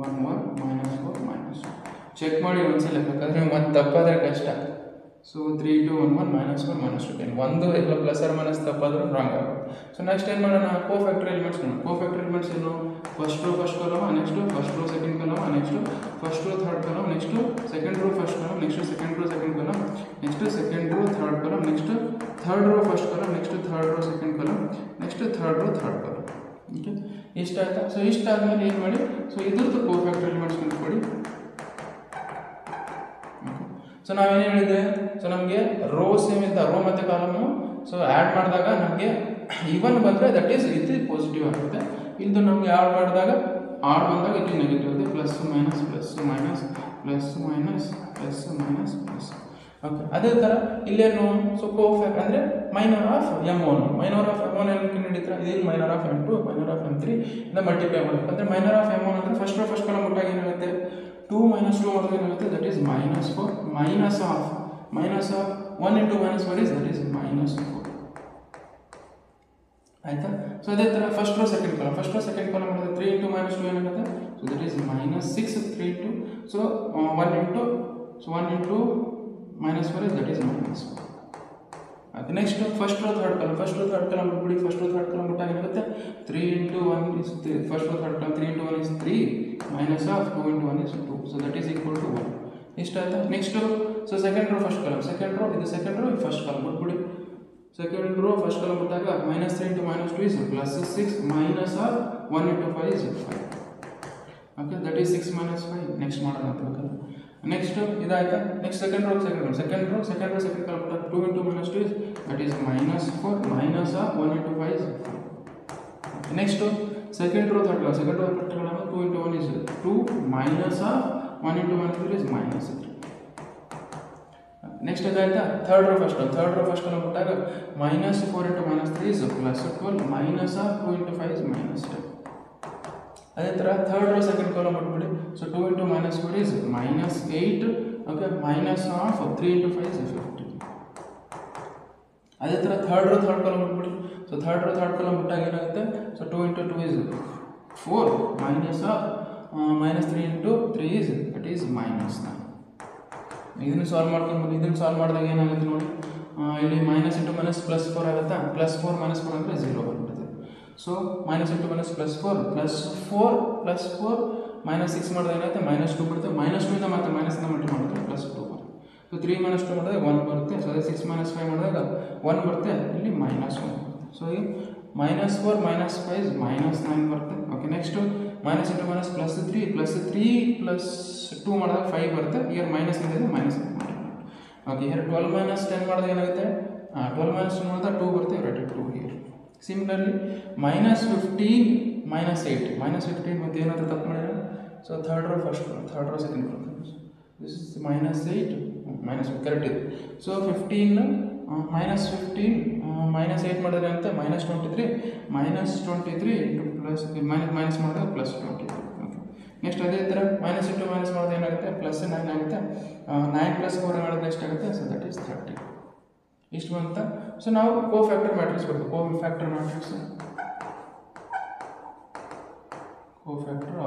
1 1 ಮೈನಸ್ 4 ಮೈನಸ್ ಚೆಕ್ ಮಾಡಿ ಒಂದ್ಸಲ ಯಾಕಂದರೆ ಮತ್ತೆ ತಪ್ಪಾದರೆ ಕಷ್ಟ. ಸೊ 3 2 1 1 ಮೈನಸ್ 1 ಮೈನಸ್ 2 10 ಒಂದು ಎಲ್ಲ ಪ್ಲಸ್ ಆರ್ ಮೈನಸ್ ತಪ್ಪಾದರೂ ರಾಂಗ್ ಆಗುತ್ತೆ. ಸೊ ನೆಕ್ಸ್ಟ್ ಏನು ಮಾಡೋಣ, ಕೋಫ್ಯಾಕ್ಟರ್ ಎಲಿಮೆಂಟ್ಸ್ ನೋಡೋಣ. ಕೋಫ್ಯಾಕ್ಟರ್ ಎಲಿಮೆಂಟ್ಸ್ ಏನು, first row first column, next first row second column, next first row third column, next second row first column, next second row second column, next second row third column, next third row first column, next third row second column, next third row third column. Okay, ಇಷ್ಟ ಆಯ್ತಾ? So ಇಷ್ಟ ಆದಮೇಲೆ ಏನು ಮಾಡಿ, so ಇದ್ರದ್ದು cofactor elements ಕಂಡುಕೊಡಿ. So ನಾವೇನು ಹೇಳಿದೆ, so ನಮಗೆ ರೋ ಸೇಮ್ ಇದ್ದ ರೋ ಮತ್ತು ಕಾಲಮು ಸೊ ಆ್ಯಡ್ ಮಾಡಿದಾಗ ನಮಗೆ ಈವನ್ ಬಂದರೆ ದಟ್ ಈಸ್ ಇದು ಪಾಸಿಟಿವ್ ಆಗುತ್ತೆ. ಇದು ನಮಗೆ ಆಡ್ ಮಾಡಿದಾಗ ಆಡ್ ಬಂದಾಗ ಇದು ನೆಗೆಟಿವ್ ಆಗುತ್ತೆ. Plus minus plus minus plus minus plus minus plus. Okay, ಅದೇ ಥರ ಇಲ್ಲೇನು, ಸೊ ಕೋಫ್ಯಾಕ್ಟ್ ಅಂದರೆ minor of M1 minor of M1 ಏನಕ್ಕೆ ನಡೀತಾರೆ, ಇದೇನು minor of M2 minor of M3 ಇಂದ ಮಲ್ಟಿಪ್ಲೈ ಮಾಡಬೇಕು. ಅಂದರೆ ಮೈನರ್ ಆಫ್ M1 ಅಂದರೆ ಫಸ್ಟ್ ರೋ ಫಸ್ಟ್ ಕಾಲಮ್ ಮುಟ್ಟಾಗ ಏನಾಗುತ್ತೆ, 2 minus 2 ಮಾಡಿದಾಗ ಏನಾಗುತ್ತೆ, that is minus 4 minus of 1 into minus 4 is that is minus 4. ಆಯಿತಾ? ಸೊ ಅದೇ ಥರ ಫಸ್ಟ್ ರೋ ಸೆಕೆಂಡ್ ಕಾಲಮ್ ಮಾಡಿದ್ರೆ 3 into minus 2 ಏನಾಗುತ್ತೆ, so that is minus 6 3 into so 1 into minus 4 is that is minus 4. ಅದು next first row third column ಬಿಟ್ಬಿಡಿ. First row third column ಬಿಟ್ಟಾಗ ಏನಾಗುತ್ತೆ, 3 into 1 is 3. First row third column 3 into 1 is 3 minus of 2 into 1 is 2. So that is equal to 1. ಇಷ್ಟ ಆಯ್ತಾ? Next so second row first column, second row first column ಬಿಟ್ಬಿಡಿ. Second row first column ಬಿಟ್ಟಾಗ minus 3 into minus 2 is plus 6 minus of 1 into 5 is 5. Okay, that is 6 minus 5. Next ಮಾಡೋಣ ಅಂತ. Next ಇದಾಯ್ತಾ? Next second row second column ಬಿಟ್ಟಾಗ 2 into minus 2 is that is minus 4 minus of 1 into 5 is 5. Next second row third column 2 into 1 is 2 minus of 1 into minus 3 is minus 3. Next ಅದಾಯ್ತಾ? Third row first column ಬಿಟ್ಟಾಗ minus 4 into minus 3 is plus 12 minus of 2 into 5 is minus 10. ಅದೇ ಥರ third row second column ಬಿಟ್ಬಿಡಿ. So 2 into minus 4 is minus 8. Okay, minus of 3 into 5 is 15. ಅದೇ ಥರ third row third column ಬಿಟ್ಬಿಡಿ. So third row third column ಬಿಟ್ಟಾಗ ಏನಾಗುತ್ತೆ, so 2 into 2 is 4 minus of minus 3 into 3 is that is minus 9. ಇದನ್ನು solve ಮಾಡ್ಕೊಂಡು ಇದನ್ನು solve ಮಾಡಿದಾಗ ಏನಾಗುತ್ತೆ ನೋಡಿ, ಇಲ್ಲಿ ಮೈನಸ್ ಇಂಟು ಮೈನಸ್ ಪ್ಲಸ್ 4 ಆಗುತ್ತಾ, ಪ್ಲಸ್ 4 minus 4 ಅಂದರೆ 0 ಬಂದ್ಬಿಡುತ್ತೆ. So minus into minus plus 4 minus 6 ಮಾಡಿದಾಗ ಏನಾಗುತ್ತೆ, ಮೈನಸ್ 2 ಬರುತ್ತೆ. ಮೈನಸ್ 2 ಇಂದ ಮತ್ತೆ ಮೈನಸ್ನ ಮಲ್ಟಿಪ್ಲೈ ಮಾಡಿದ್ರೆ ಪ್ಲಸ್ 2 ಬರುತ್ತೆ. ಸೊ 3 minus 2 ಮಾಡಿದಾಗ 1 ಬರುತ್ತೆ. ಸೊ ಅದೇ 6 minus 5 ಮಾಡಿದಾಗ 1 ಬರುತ್ತೆ, ಇಲ್ಲಿ ಮೈನಸ್ 1. ಸೊ ಈ ಮೈನಸ್ 4 minus 5 is minus 9 ಬರುತ್ತೆ. Okay, next minus into minus plus 3 plus 2 ಮಾಡಿದಾಗ 5 ಬರುತ್ತೆ. ಇಯರ್ ಮೈನಸ್ ಇದೆ ಮೈನಸ್. ಓಕೆ, ಇಯರ್ 12 minus 10 ಮಾಡಿದಾಗ ಏನಾಗುತ್ತೆ, 12 minus 2 ಮಾಡಿದಾಗ 2 ಬರುತ್ತೆ. Right 2 year. Similarly minus 15 minus 8 ಮತ್ತೆ ಏನಾಗುತ್ತೆ ತಪ್ಪು ಮಾಡಿದ್ರೆ, so third row second column this is minus 8 correct ಇದೆ. ಸೊ 15 minus 8 ಮಾಡಿದ್ರೆ ಅಂತ -23 ಇಂಟು ಪ್ಲಸ್ ಮೈನಸ್ ಮಾಡಿದಾಗ ಪ್ಲಸ್ 23. ಓಕೆ, ನೆಕ್ಸ್ಟ್ ಅದೇ ಥರ ಮೈನಸ್ ಇಂಟು ಮೈನಸ್ ಮಾಡಿದ್ರೆ ಏನಾಗುತ್ತೆ, ಪ್ಲಸ್ 9 ಆಗುತ್ತೆ. 9 + 4 ಮಾಡಿದ್ರೆ ಎಷ್ಟಾಗುತ್ತೆ, ಸೊ ದಟ್ ಈಸ್ 30. ಇಷ್ಟು ಅಂತ. ಸೊ ನಾವು ಕೋಫ್ಯಾಕ್ಟರ್ ಮ್ಯಾಟ್ರಿಕ್ಸ್ ಬರ್ತದೆ. Cofactor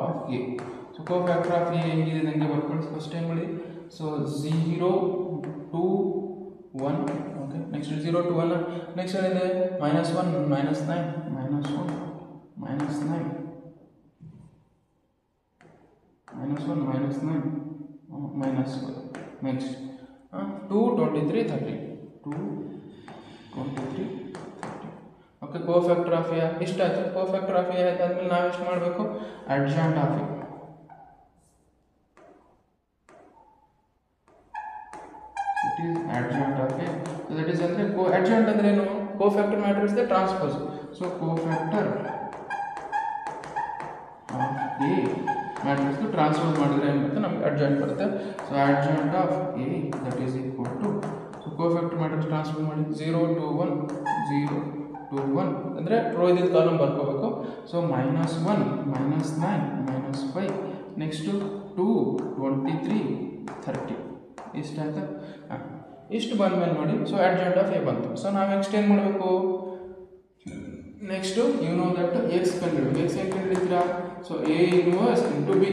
of A. So cofactor of A ಹೆಂಗಿದೆ ನನಗೆ ಬರ್ಕೊಳ್ಳಿ. ಫಸ್ಟ್ ಏನು ಮಾಡಿ, so 0 2 1. Okay, next 0 to 1. Next ಏನಿದೆ, -1 -9 -1 -9 -1 -9 -1. Next 2 23 30 2 23 30. Okay, cofactor of A ಇಷ್ಟ ಆಯಿತು. ಕೋಫ್ಯಾಕ್ಟರ್ ಆಫ್ ಎ ಆದಾದ್ಮೇಲೆ ನಾವು ಎಷ್ಟು ಮಾಡಬೇಕು, adjoint of A. It is adjoint of A. So that is ಅಂದರೆ ಅಡ್ಜಾಯಿಂಟ್ ಅಂದರೆ ಏನು, cofactor matrix the transpose. So cofactor of A matrix transpose ಮಾಡಿದ್ರೆ ಏನಾಗುತ್ತೆ, ನಮಗೆ ಅಡ್ಜಾಯಿಂಟ್ ಬರುತ್ತೆ. So adjoint of A that is equal to, so cofactor matrix transpose ಮಾಡಿ 0 to 1 0 to 1 ಅಂದರೆ rho ಇದ್ದಿದ್ದು ಕಾಲಮ್ ಬರ್ಕೋಬೇಕು. ಸೊ -1 -9 -5. ನೆಕ್ಸ್ಟು 2 23 30 ಇಷ್ಟು ಆಯ್ತಾ. ಇಷ್ಟು ಬಂದಮೇಲೆ ನೋಡಿ ಸೊ ಅಡ್ಜಾಯಿಂಟ್ ಆಫ್ ಎ ಬಂತು. ಸೊ ನಾವು ನೆಕ್ಸ್ಟ್ ಏನು ಮಾಡಬೇಕು, next you know that X ಕಂಡುಹಿಡಿಬೇಕು. ಎಕ್ಸ್ ಏನು ಕಂಡುಹಿಡಿತೀರಾ, so A inverse into B.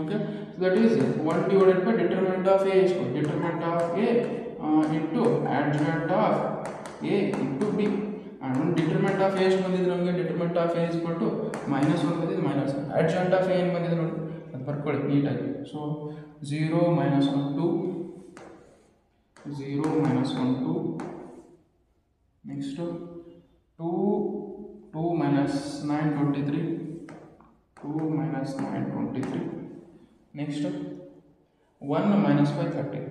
Okay, so that is 1 divided by determinant of A ಎಷ್ಟು, determinant of A into adjoint of A into B. And determinant of A ಎಷ್ಟು ಬಂದಿದ್ರು ನಮಗೆ, determinant of A ಇಸ್ಕೊಟ್ಟು -1 ಬಂದಿದ್ದು minus. Adjoint of A ಏನು ಬಂದಿದೆ ನೋಡಿ, ಅದು ಬರ್ಕೊಳ್ಳಿ ನೀಟಾಗಿ. So 0 - 1 2, 0 - 1 2, next 2 - 9 23, 2 - 9 23, next 1 - 5 30,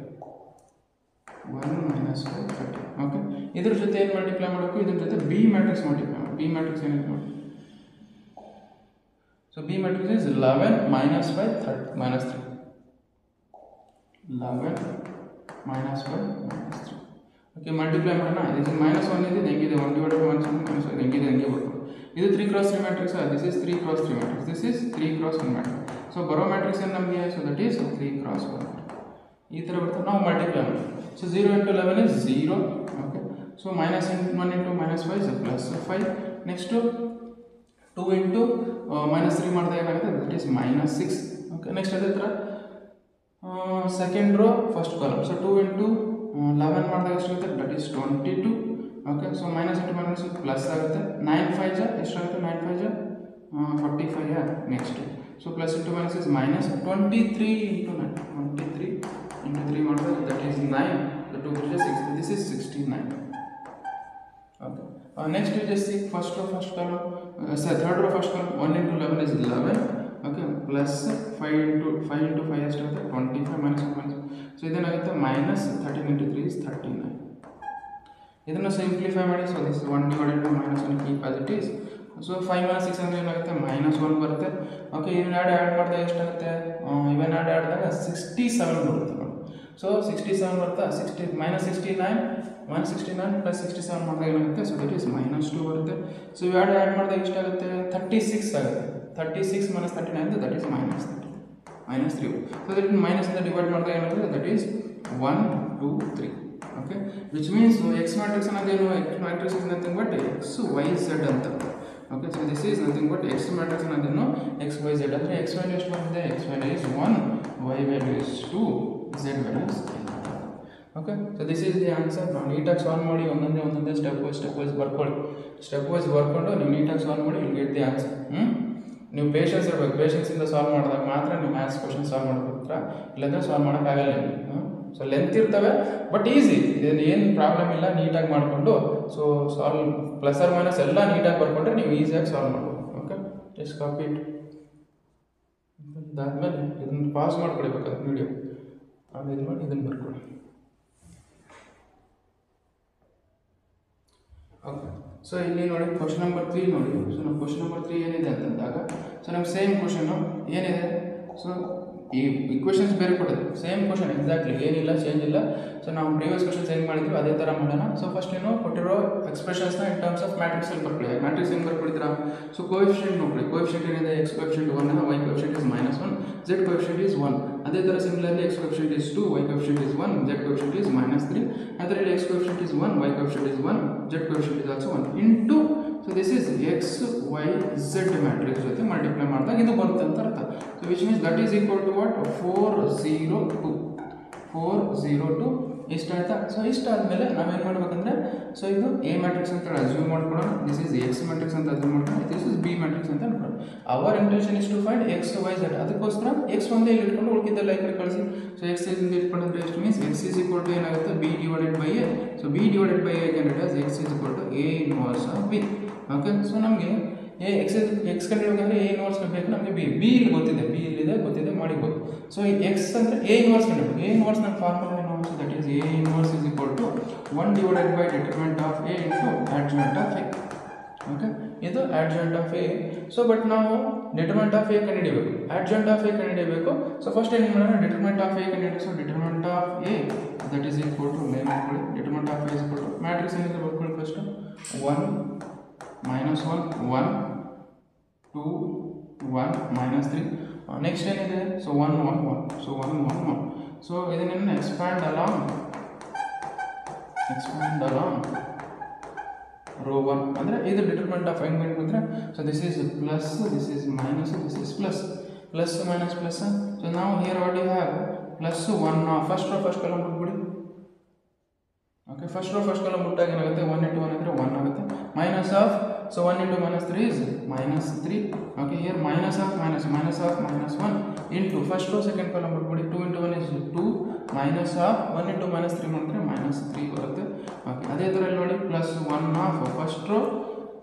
1 - 5 30. ಓಕೆ, ಇದ್ರ ಜೊತೆ ಏನು ಮಲ್ಟಿಪ್ಲೈ ಮಾಡಬೇಕು, ಇದ್ರ ಜೊತೆ ಬಿ ಮ್ಯಾಟ್ರಿಕ್ಸ್ ಮಲ್ಟಿಪ್ಲೈ ಮಾಡಿ. ಬಿ ಮ್ಯಾಟ್ರಿಕ್ಸ್ ಏನಿದೆ ನೋಡಿ, so B matrix is 11 - 5 30 -3, 11 - 5 -3. Okay, multiply ಮಾಡೋಣ. ಇದು -1 ಇದೆ, ಹೆಂಗಿದೆ 1 ಡಿವೈಡೆಡ್ ಬೈ -1 ಹೆಂಗಿದೆ ಹಂಗೆ ಬರ್ಬೋದು. ಇದು 3 × 3 matrix, this is 3 × 3 matrix, this is 3 × 1 matrix. So ಬರೋ ಮ್ಯಾಟ್ರಿಕ್ಸ್ ಏನು ನಮಗೆ, ಸೊ ದಟ್ ಈಸ್ 3 × 1. ಈ ಥರ ಬರ್ತದೆ, ನಾವು ಮಲ್ಟಿಪ್ಲೈ ಮಾಡಿ. So 0 × 11 is 0. Okay, so -1 × -5 is +5. Next 2 × -3 ಮಾಡಿದಾಗ ಏನಾಗುತ್ತೆ, ದಟ್ ಈಸ್ -6. ಓಕೆ, ನೆಕ್ಸ್ಟ್ ಅದೇ ಥರ second row first column. So 2 × 11 ಮಾಡಿದಾಗ ಎಷ್ಟಾಗುತ್ತೆ, that is 22. Okay, so -× plus ಆಗುತ್ತೆ. 9 × 5 ಎಷ್ಟಾಗುತ್ತೆ, 9 × 5 45. Next so plus into minus is -23 × 9, 23 × 3 ಮಾಡಿದ್ರೆ that is 9, the 2 is 6, this is 69. Okay, next we just see first row first column, third row first column. 1 × 11 is 11. Okay, plus 5 × 5 ಎಷ್ಟಾಗುತ್ತೆ, 25 -1. So ಇದೇನಾಗುತ್ತೆ -13 × 3 is 39. ಇದನ್ನು simplify ಮಾಡಿ. So this 1 divided by -1 keep as it is. So 5 - 6 ಅಂದರೆ ಏನಾಗುತ್ತೆ, -1 ಬರುತ್ತೆ. Okay, ಇವನ್ add ಮಾಡಿದಾಗ ಎಷ್ಟಾಗುತ್ತೆ, ಇವನ್ add ಮಾಡಿದಾಗ 67 ಬರುತ್ತೆ ನೋಡಿ. ಸೊ 67 ಬರುತ್ತೆ, -69 + 67 ಮಾಡಿದಾಗ ಏನಾಗುತ್ತೆ, ಸೊ ದಟ್ ಈಸ್ -2 ಬರುತ್ತೆ. ಸೊ ಇವು ಆ್ಯಡ್ ಮಾಡಿದಾಗ ಎಷ್ಟಾಗುತ್ತೆ, 36 ಆಗುತ್ತೆ. 36 - 39 ದಟ್ ಈಸ್ -3. ಸೊ ದಟ್ ಮೈನಸಿಂದ ಡಿವೈಡ್ ಮಾಡಿದಾಗ ಏನಾಗುತ್ತೆ, that is 1 2 3. Okay, which means x matrix ಅನ್ನೋದೇನು, x matrix is nothing but x Y Z ಅಂತ. Okay, so this is nothing but x matrix ಅನ್ನೋದೇನು ಎಕ್ಸ್ ವೈ ಝೆಡ್. ಅಂದರೆ X value ಎಷ್ಟು ಬಂದಿದೆ, x value is 1, Y value is 2, z value is 3. Okay, so this is the answer. ನಾವು ನೀಟಾಗಿ solve ಮಾಡಿ ಒಂದೊಂದೇ step wise ಬರ್ಕೊಳ್ಳಿ. Step wise ಬರ್ಕೊಂಡು ನೀವು ನೀಟಾಗಿ ಸಾಲ್ವ್ ಮಾಡಿ, ಯು ಗೆಟ್ ದಿ ಆನ್ಸರ್. ನೀವು ಪೇಷನ್ಸ್ ಇರಬೇಕು. ಪೇಷನ್ಸಿಂದ ಸಾಲ್ವ್ ಮಾಡಿದಾಗ ಮಾತ್ರ ನೀವು ಮ್ಯಾಥ್ಸ್ ಕ್ವಶನ್ ಸಾಲ್ವ್ ಮಾಡ್ಕೊಡ್ತೀರಾ, ಇಲ್ಲಾಂದರೆ ಸಾಲ್ವ್ ಮಾಡೋಕ್ಕಾಗಲ್ಲ ನಿಮಗೆ. ಸೊ ಲೆಂತ್ ಇರ್ತವೆ ಬಟ್ ಈಸಿ, ಏನು ಪ್ರಾಬ್ಲಮ್ ಇಲ್ಲ. ನೀಟಾಗಿ ಮಾಡಿಕೊಂಡು so solve plus or minus ಎಲ್ಲ ನೀಟಾಗಿ ಬರ್ಕೊಂಡ್ರೆ ನೀವು ಈಸಿಯಾಗಿ ಸಾಲ್ವ್ ಮಾಡ್ಬೋದು. Okay, just copy it. ಇದಾದಮೇಲೆ ಇದನ್ನು ಪಾಸ್ ಮಾಡ್ಕೊಳ್ಬೇಕಾದ್ರೆ ವಿಡಿಯೋ ಆಮೇಲೆ ಇದು ಮಾಡಿ ಇದನ್ನು ಬರ್ಕೊಳ್ಳಿ. ಓಕೆ, ಸೊ ಇಲ್ಲಿ ನೋಡಿ ಕ್ವಶನ್ ನಂಬರ್ 3 ನೋಡಿ. ಸೊ ನಾವು ಕ್ವಶನ್ ನಂಬರ್ 3 ಏನಿದೆ ಅಂತಂದಾಗ, ಸೊ ನಮ್ಗೆ ಸೇಮ್ ಕ್ವಶನು ಏನಿದೆ, ಸೊ ಈ ಇಕ್ವೇಷನ್ಸ್ ಬೇರೆ ಕೊಟ್ಟಿದೆ, ಸೇಮ್ ಕ್ವಶನ್ ಎಕ್ಸಾಕ್ಟ್ಲಿ, ಏನಿಲ್ಲ ಚೇಂಜ್ ಇಲ್ಲ. ಸೊ ನಾವು ಪ್ರೀವಿಯಸ್ ಕ್ವಶನ್ಸ್ ಹೆಂಗೆ ಮಾಡಿದ್ವಿ ಅದೇ ಥರ ಮಾಡೋಣ. ಸೊ ಫಸ್ಟ್ ಏನು ಕೊಟ್ಟಿರೋ ಎಕ್ಸ್ಪ್ರೆಷನ್ಸ್ನ ಇನ್ ಟರ್ಮ್ಸ್ ಆಫ್ ಮ್ಯಾಟ್ರಿಕ್ಸಲ್ಲಿ ಬರ್ಕೊಳ್ಳಿ. ಮ್ಯಾಟ್ರಿಕ್ಸ್ ಹೆಂಗೆ ಬರ್ಕೊಳ್ತೀರಾ, ಸೊ ಕೋಎಫಿಷಿಯಂಟ್ ನೋಡ್ರಿ. ಕೋಎಫಿಷಿಯಂಟ್ ಏನಿದೆ, X coefficient 1, Y coefficient is -1, Z coefficient is 1. ಅದೇ ಥರ similarly X coefficient is 2, Y coefficient is 1, Z coefficient is -3. ಅದರಲ್ಲಿ X coefficient is 1, Y coefficient is 1, Z coefficient is also 1 into. So this is X Y Z matrix ಜೊತೆ multiply ಮಾಡಿದಾಗ ಇದು ಬರುತ್ತೆ ಅಂತ ಅರ್ಥ. So which means that is equal to what, 402 ಇಷ್ಟ ಆಯ್ತಾ. So ಇಷ್ಟ ಆದಮೇಲೆ ನಾವೇನು ಮಾಡಬೇಕಂದ್ರೆ, ಸೊ ಇದು ಎ ಮ್ಯಾಟ್ರಿಕ್ಸ್ ಅಂತ ಅಸ್ಯೂಮ್ ಮಾಡ್ಕೊಳ್ಳೋಣ. ದಿಸ್ ಈಸ್ ಎಕ್ಸ್ ಮ್ಯಾಟ್ರಿಕ್ಸ್ ಅಂತ ಅಸ್ಯೂಮ್ ಮಾಡ್ಕೊಳ್ಳೋಣ. ದಿಸ್ ಇಸ್ ಬಿ ಮ್ಯಾಟ್ರಿಕ್ಸ್ ಅಂತ ಅನ್ಕೊಳ್ಳೋಣ. Our intention is to find x Y z. ಅದಕ್ಕೋಸ್ಕರ ಎಕ್ಸ್ ಒಂದೇ ಇಲ್ಲಿ ಇಟ್ಕೊಂಡು ಉಳಿದಿದ್ದೆಲ್ಲ ಈ ಕಡೆ ಕಳಿಸಿ. ಸೊ ಎಕ್ಸ್ ಇಂದ ಇಟ್ಕೊಂಡ್ರೆ ಎಷ್ಟು means x is equal to ಏನಾಗುತ್ತೆ, B divided by A. So B divided by A can it as x is equal to A inverse of B. Okay, so ನಮಗೆ ಎಕ್ಸ್ ಕಂಡುಹಿಡಿಯಬೇಕಂದ್ರೆ ಎ ಇನ್ವರ್ಸ್ ಬೇಕು, ನಮಗೆ B ಇಲ್ಲಿ ಗೊತ್ತಿದೆ, B ಇಲ್ಲಿದೆ ಗೊತ್ತಿದೆ ಮಾಡಿಬೋದು. ಸೊ ಈ ಎಕ್ಸ್ ಅಂದರೆ ಎ ಇನ್ವರ್ಸ್ ಕಂಡುಹಿಡಿಬೇಕು. ಎ ಇನ್ವರ್ಸ್ ನನ್ನ ಫಾರ್ಮುಲಾ ಏನು, so that is A inverse is equal to 1 divided by determinant of A into adjoint of A. Okay, ಇದು adjoint of A. So but ನಾವು ಡಿಟರ್ಮಿನೆಂಟ್ ಆಫ್ ಎ ಕಂಡುಹಿಡಿಯಬೇಕು, adjoint of A ಕಂಡುಹಿಡಿಯಬೇಕು. So first ಏನು ಮಾಡೋಣ, determinant of A ಕಂಡುಹಿಡಿಯಬೇಕು. So determinant of A that is equal to ಮೇನ್ ಮಾಡ್ಕೊಳ್ಳಿ. Determinant of A is equal to matrix ಏನಿದೆ ಬರ್ಕೊಳ್ಳಿ. ಫಸ್ಟು 1 -1 1 2 1 -3. ನೆಕ್ಸ್ಟ್ ಏನಿದೆ, ಸೊ 1 1 1. ಸೊ 1 1 1. ಸೊ ಇದನ್ನೇನು ಎಕ್ಸ್ಪ್ಯಾಂಡ್ ಅಲಾಂಗ್ ರೋ 1 ಅಂದರೆ ಇದು ಡಿಟರ್ಮಿನೆಂಟ್ ಆಫ್ ಹೆಂಗೆ ಅಂದರೆ so this is plus, this is minus, this is plus, plus minus plus. So ನಾವು here what you have plus 1 first row first column ಬಿಟ್ಬಿಡಿ. Okay, first row first column ಬಿಟ್ಟಾಗ ಏನಾಗುತ್ತೆ 1 into 1 ಅಂದರೆ 1 ಆಗುತ್ತೆ. Minus of, so 1 into -3 is -3. Okay, here minus of -1 into first row second column ಬಿಟ್ಬಿಡಿ. 2 into 1 is 2 minus of 1 into -3 ಮಾಡಿದ್ರೆ -3 ಬರುತ್ತೆ. Okay, ಅದೇ ಥರ ಇಲ್ಲಿ ನೋಡಿ plus 1 of first row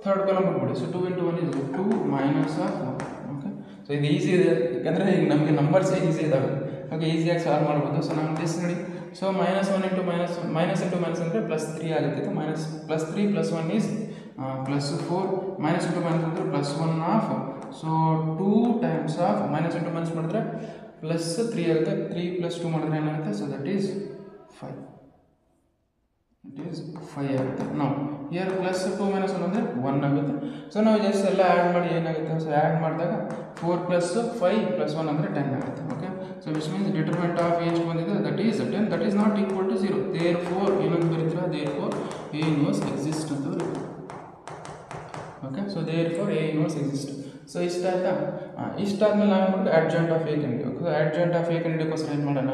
third column ಬಿಟ್ಬಿಡಿ. So 2 into 1 is 2 minus of 1. Okay, so ಇದು easy ಇದೆ ಯಾಕಂದರೆ ಈಗ ನಮಗೆ ನಂಬರ್ಸೇ ಈಸಿ ಇದ್ದಾವೆ. ಓಕೆ, ಈಸಿಯಾಗಿ ಸಾಲ್ವ್ ಮಾಡ್ಬೋದು. ಸೊ ನಾವು ದಿಸ್ ನೋಡಿ, so -1 into minus into minus ಅಂದರೆ +3 ಆಗುತ್ತೆ. Minus +3 + 1 is +4, minus into minus ಅಂದರೆ +1 of, so 2 times of minus into minus ಮಾಡಿದ್ರೆ +3 ಆಗುತ್ತೆ. 3 + 2 ಮಾಡಿದ್ರೆ ಏನಾಗುತ್ತೆ, so that is 5. It is 5 ಆಗುತ್ತೆ. ನಾವು ಹಿಯರ್ +2 - 1 ಅಂದರೆ 1 ಆಗುತ್ತೆ. ಸೊ ನಾವು ಜಸ್ಟ್ ಎಲ್ಲ ಆ್ಯಡ್ ಮಾಡಿ ಏನಾಗುತ್ತೆ, ಸೊ ಆ್ಯಡ್ ಮಾಡಿದಾಗ 4 + 5 + 1 ಅಂದರೆ 10 ಆಗುತ್ತೆ. Okay, so which means determinant of ಎಷ್ಟು ಬಂದಿದೆ, that is 10. That is not equal to 0. Therefore ಏನಂತ ಬರೀತೀರಾ, ದೇರ್ಫೋರ್ A ಇನ್ವರ್ಸ್ ಎಕ್ಸಿಸ್ಟ್ ಅಂತ ಬರೀತೀವಿ. Okay, so therefore A inverse exist. So ಇಷ್ಟ ಆಯ್ತಾ. ಇಷ್ಟಾದ್ಮೇಲೆ ನಾವು ಮಾಡ್ಬೇಕು ಅಡ್ಜಾಯಿಂಟ್ ಆಫ್ A ಕಂಡಿಡಿಯೋಕೆ. ಸೊ ಅಡ್ಜಾಯಿಂಟ್ ಆಫ್ A ಕಂಡಿಡಿಯೋಕ್ಕೋಸ್ಕರ ಏನು ಮಾಡೋಣ,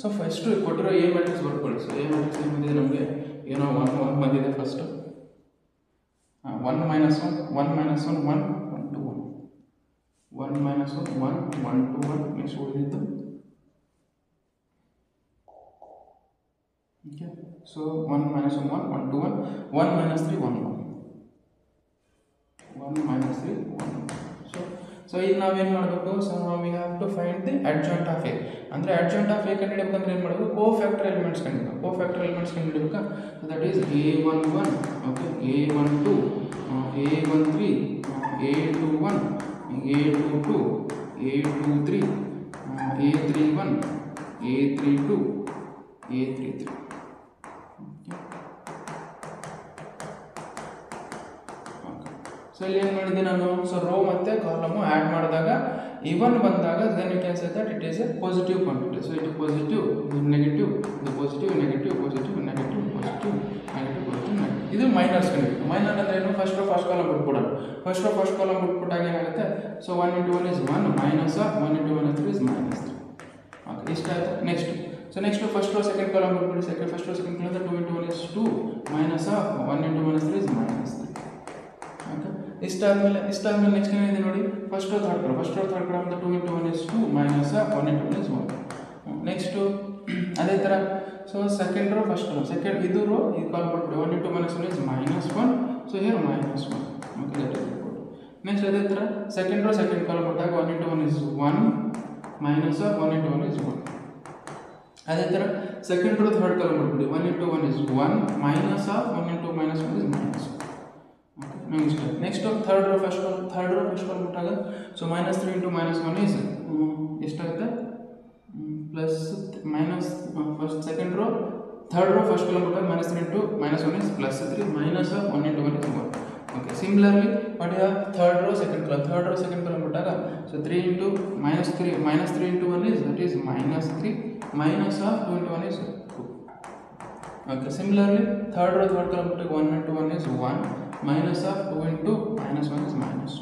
ಸೊ ಫಸ್ಟು ಕೊಟ್ಟಿರೋ A ಮ್ಯಾಟ್ರಿಕ್ಸ್ ಬರ್ಕೊಳ್ಳಿ. ಸೊ A ಮ್ಯಾಟ್ರಿಕ್ಸ್ ಏನು ಬಂದಿದೆ ನಮಗೆ, ಏನೋ 1 1 ಬಂದಿದೆ. ಫಸ್ಟು 1 - 1 1 - 1 1 1 2 1 1 - 1 1 1 2 1. ನೆಕ್ಸ್ಟ್ ಉಳಿದಿದ್ದು ಓಕೆ, ಸೊ 1 - 1 1 2 1 1 - 3 1 1 1 - 3 1. ಸೊ ಈಗ ನಾವೇನು ಮಾಡಬೇಕು, so we have to find the adjoint of A. ಅಂದರೆ ಅಡ್ಜಾಯಿಂಟ್ ಆಫ್ A ಕಂಡುಹಿಡಿಯಬೇಕಂದ್ರೆ ಏನು ಮಾಡಬೇಕು, ಕೋಫ್ಯಾಕ್ಟರ್ ಎಲಿಮೆಂಟ್ಸ್ ಕಂಡುಹಿಡಿಯಬೇಕು. ಕೋಫ್ಯಾಕ್ಟರ್ ಎಲಿಮೆಂಟ್ಸ್ ಕಂಡುಹಿಡಿಯಬೇಕಾ, so that is A11, okay, A12, A13, A21, A22, A23, A31, A32, A33. So ಇಲ್ಲಿ ಏನು ಮಾಡಿದ್ದೆ ನಾನು, ಸೊ ರೋ ಮತ್ತು ಕಾಲಮು ಆ್ಯಡ್ ಮಾಡಿದಾಗ ಇವನ್ ಬಂದಾಗ then you can say that it is a positive quantity. So ಇದು positive, ಇದು negative, ಇದು positive negative positive negative positive negative positive negative. ಇದು ಮೈನರ್ಸ್ ಕಂಡಿದ್ದು. ಮೈನರ್ ಅಂದರೆ ಏನು, ಫಸ್ಟ್ ರೋ ಫಸ್ಟ್ ಕಾಲಮ್ ಬಿಟ್ಬಿಡೋಣ. ಫಸ್ಟ್ ರೋ ಫಸ್ಟ್ ಕಾಲಮ್ ಬಿಟ್ಬಿಟ್ಟಾಗ ಏನಾಗುತ್ತೆ, so 1 into 1 is 1 minus of 1 into 1 is -3. Okay, ಇಷ್ಟ ಆಯಿತು. Next first row second column ಬಿಟ್ಬಿಡಿ. First row second column 2 into 1 is 2 minus of 1 into -3 is -3. Okay, ಇಷ್ಟಾದ್ಮೇಲೆ next ಏನಿದೆ ನೋಡಿ, first row third column 2 into 1 is 2 minus of 1 into 1 is 1. Next ಅದೇ ಥರ, so second row first column second ಇದು rho ಇದು column ಬಿಟ್ಬಿಡಿ. 1 into -1 is -1. So here -1. Okay, that is important. Next ಅದೇ ಥರ ಸೆಕೆಂಡ್ ರೋ ಸೆಕೆಂಡ್ ಕಾಲಮ್ ಬಿಟ್ಟಾಗ 1 into 1 is 1 minus of 1 into 1 is 1. ಅದೇ ಥರ ಸೆಕೆಂಡ್ ರೋ ಥರ್ಡ್ ಕಾಲಮ್ ಬಿಟ್ಬಿಡಿ. 1 into 1 is 1 minus of 1 into -1 is -1. Next third row first column ಬಿಟ್ಟಾಗ so -3 into -1 is ಎಷ್ಟಾಗುತ್ತೆ, plus minus first second row third row first column ಬಿಟ್ಟಾಗ -3 into -1 is +3 minus of 1 into 1 is 1. Okay, similarly what you have third row second column ಬಿಟ್ಟಾಗ so 3 into -3 into 1 is that is -3 minus of 2 into 1 is 2. Okay, similarly third row third column ಬಿಟ್ಟಾಗ 1 into 1 is 1 minus of 2 into -1 is -2.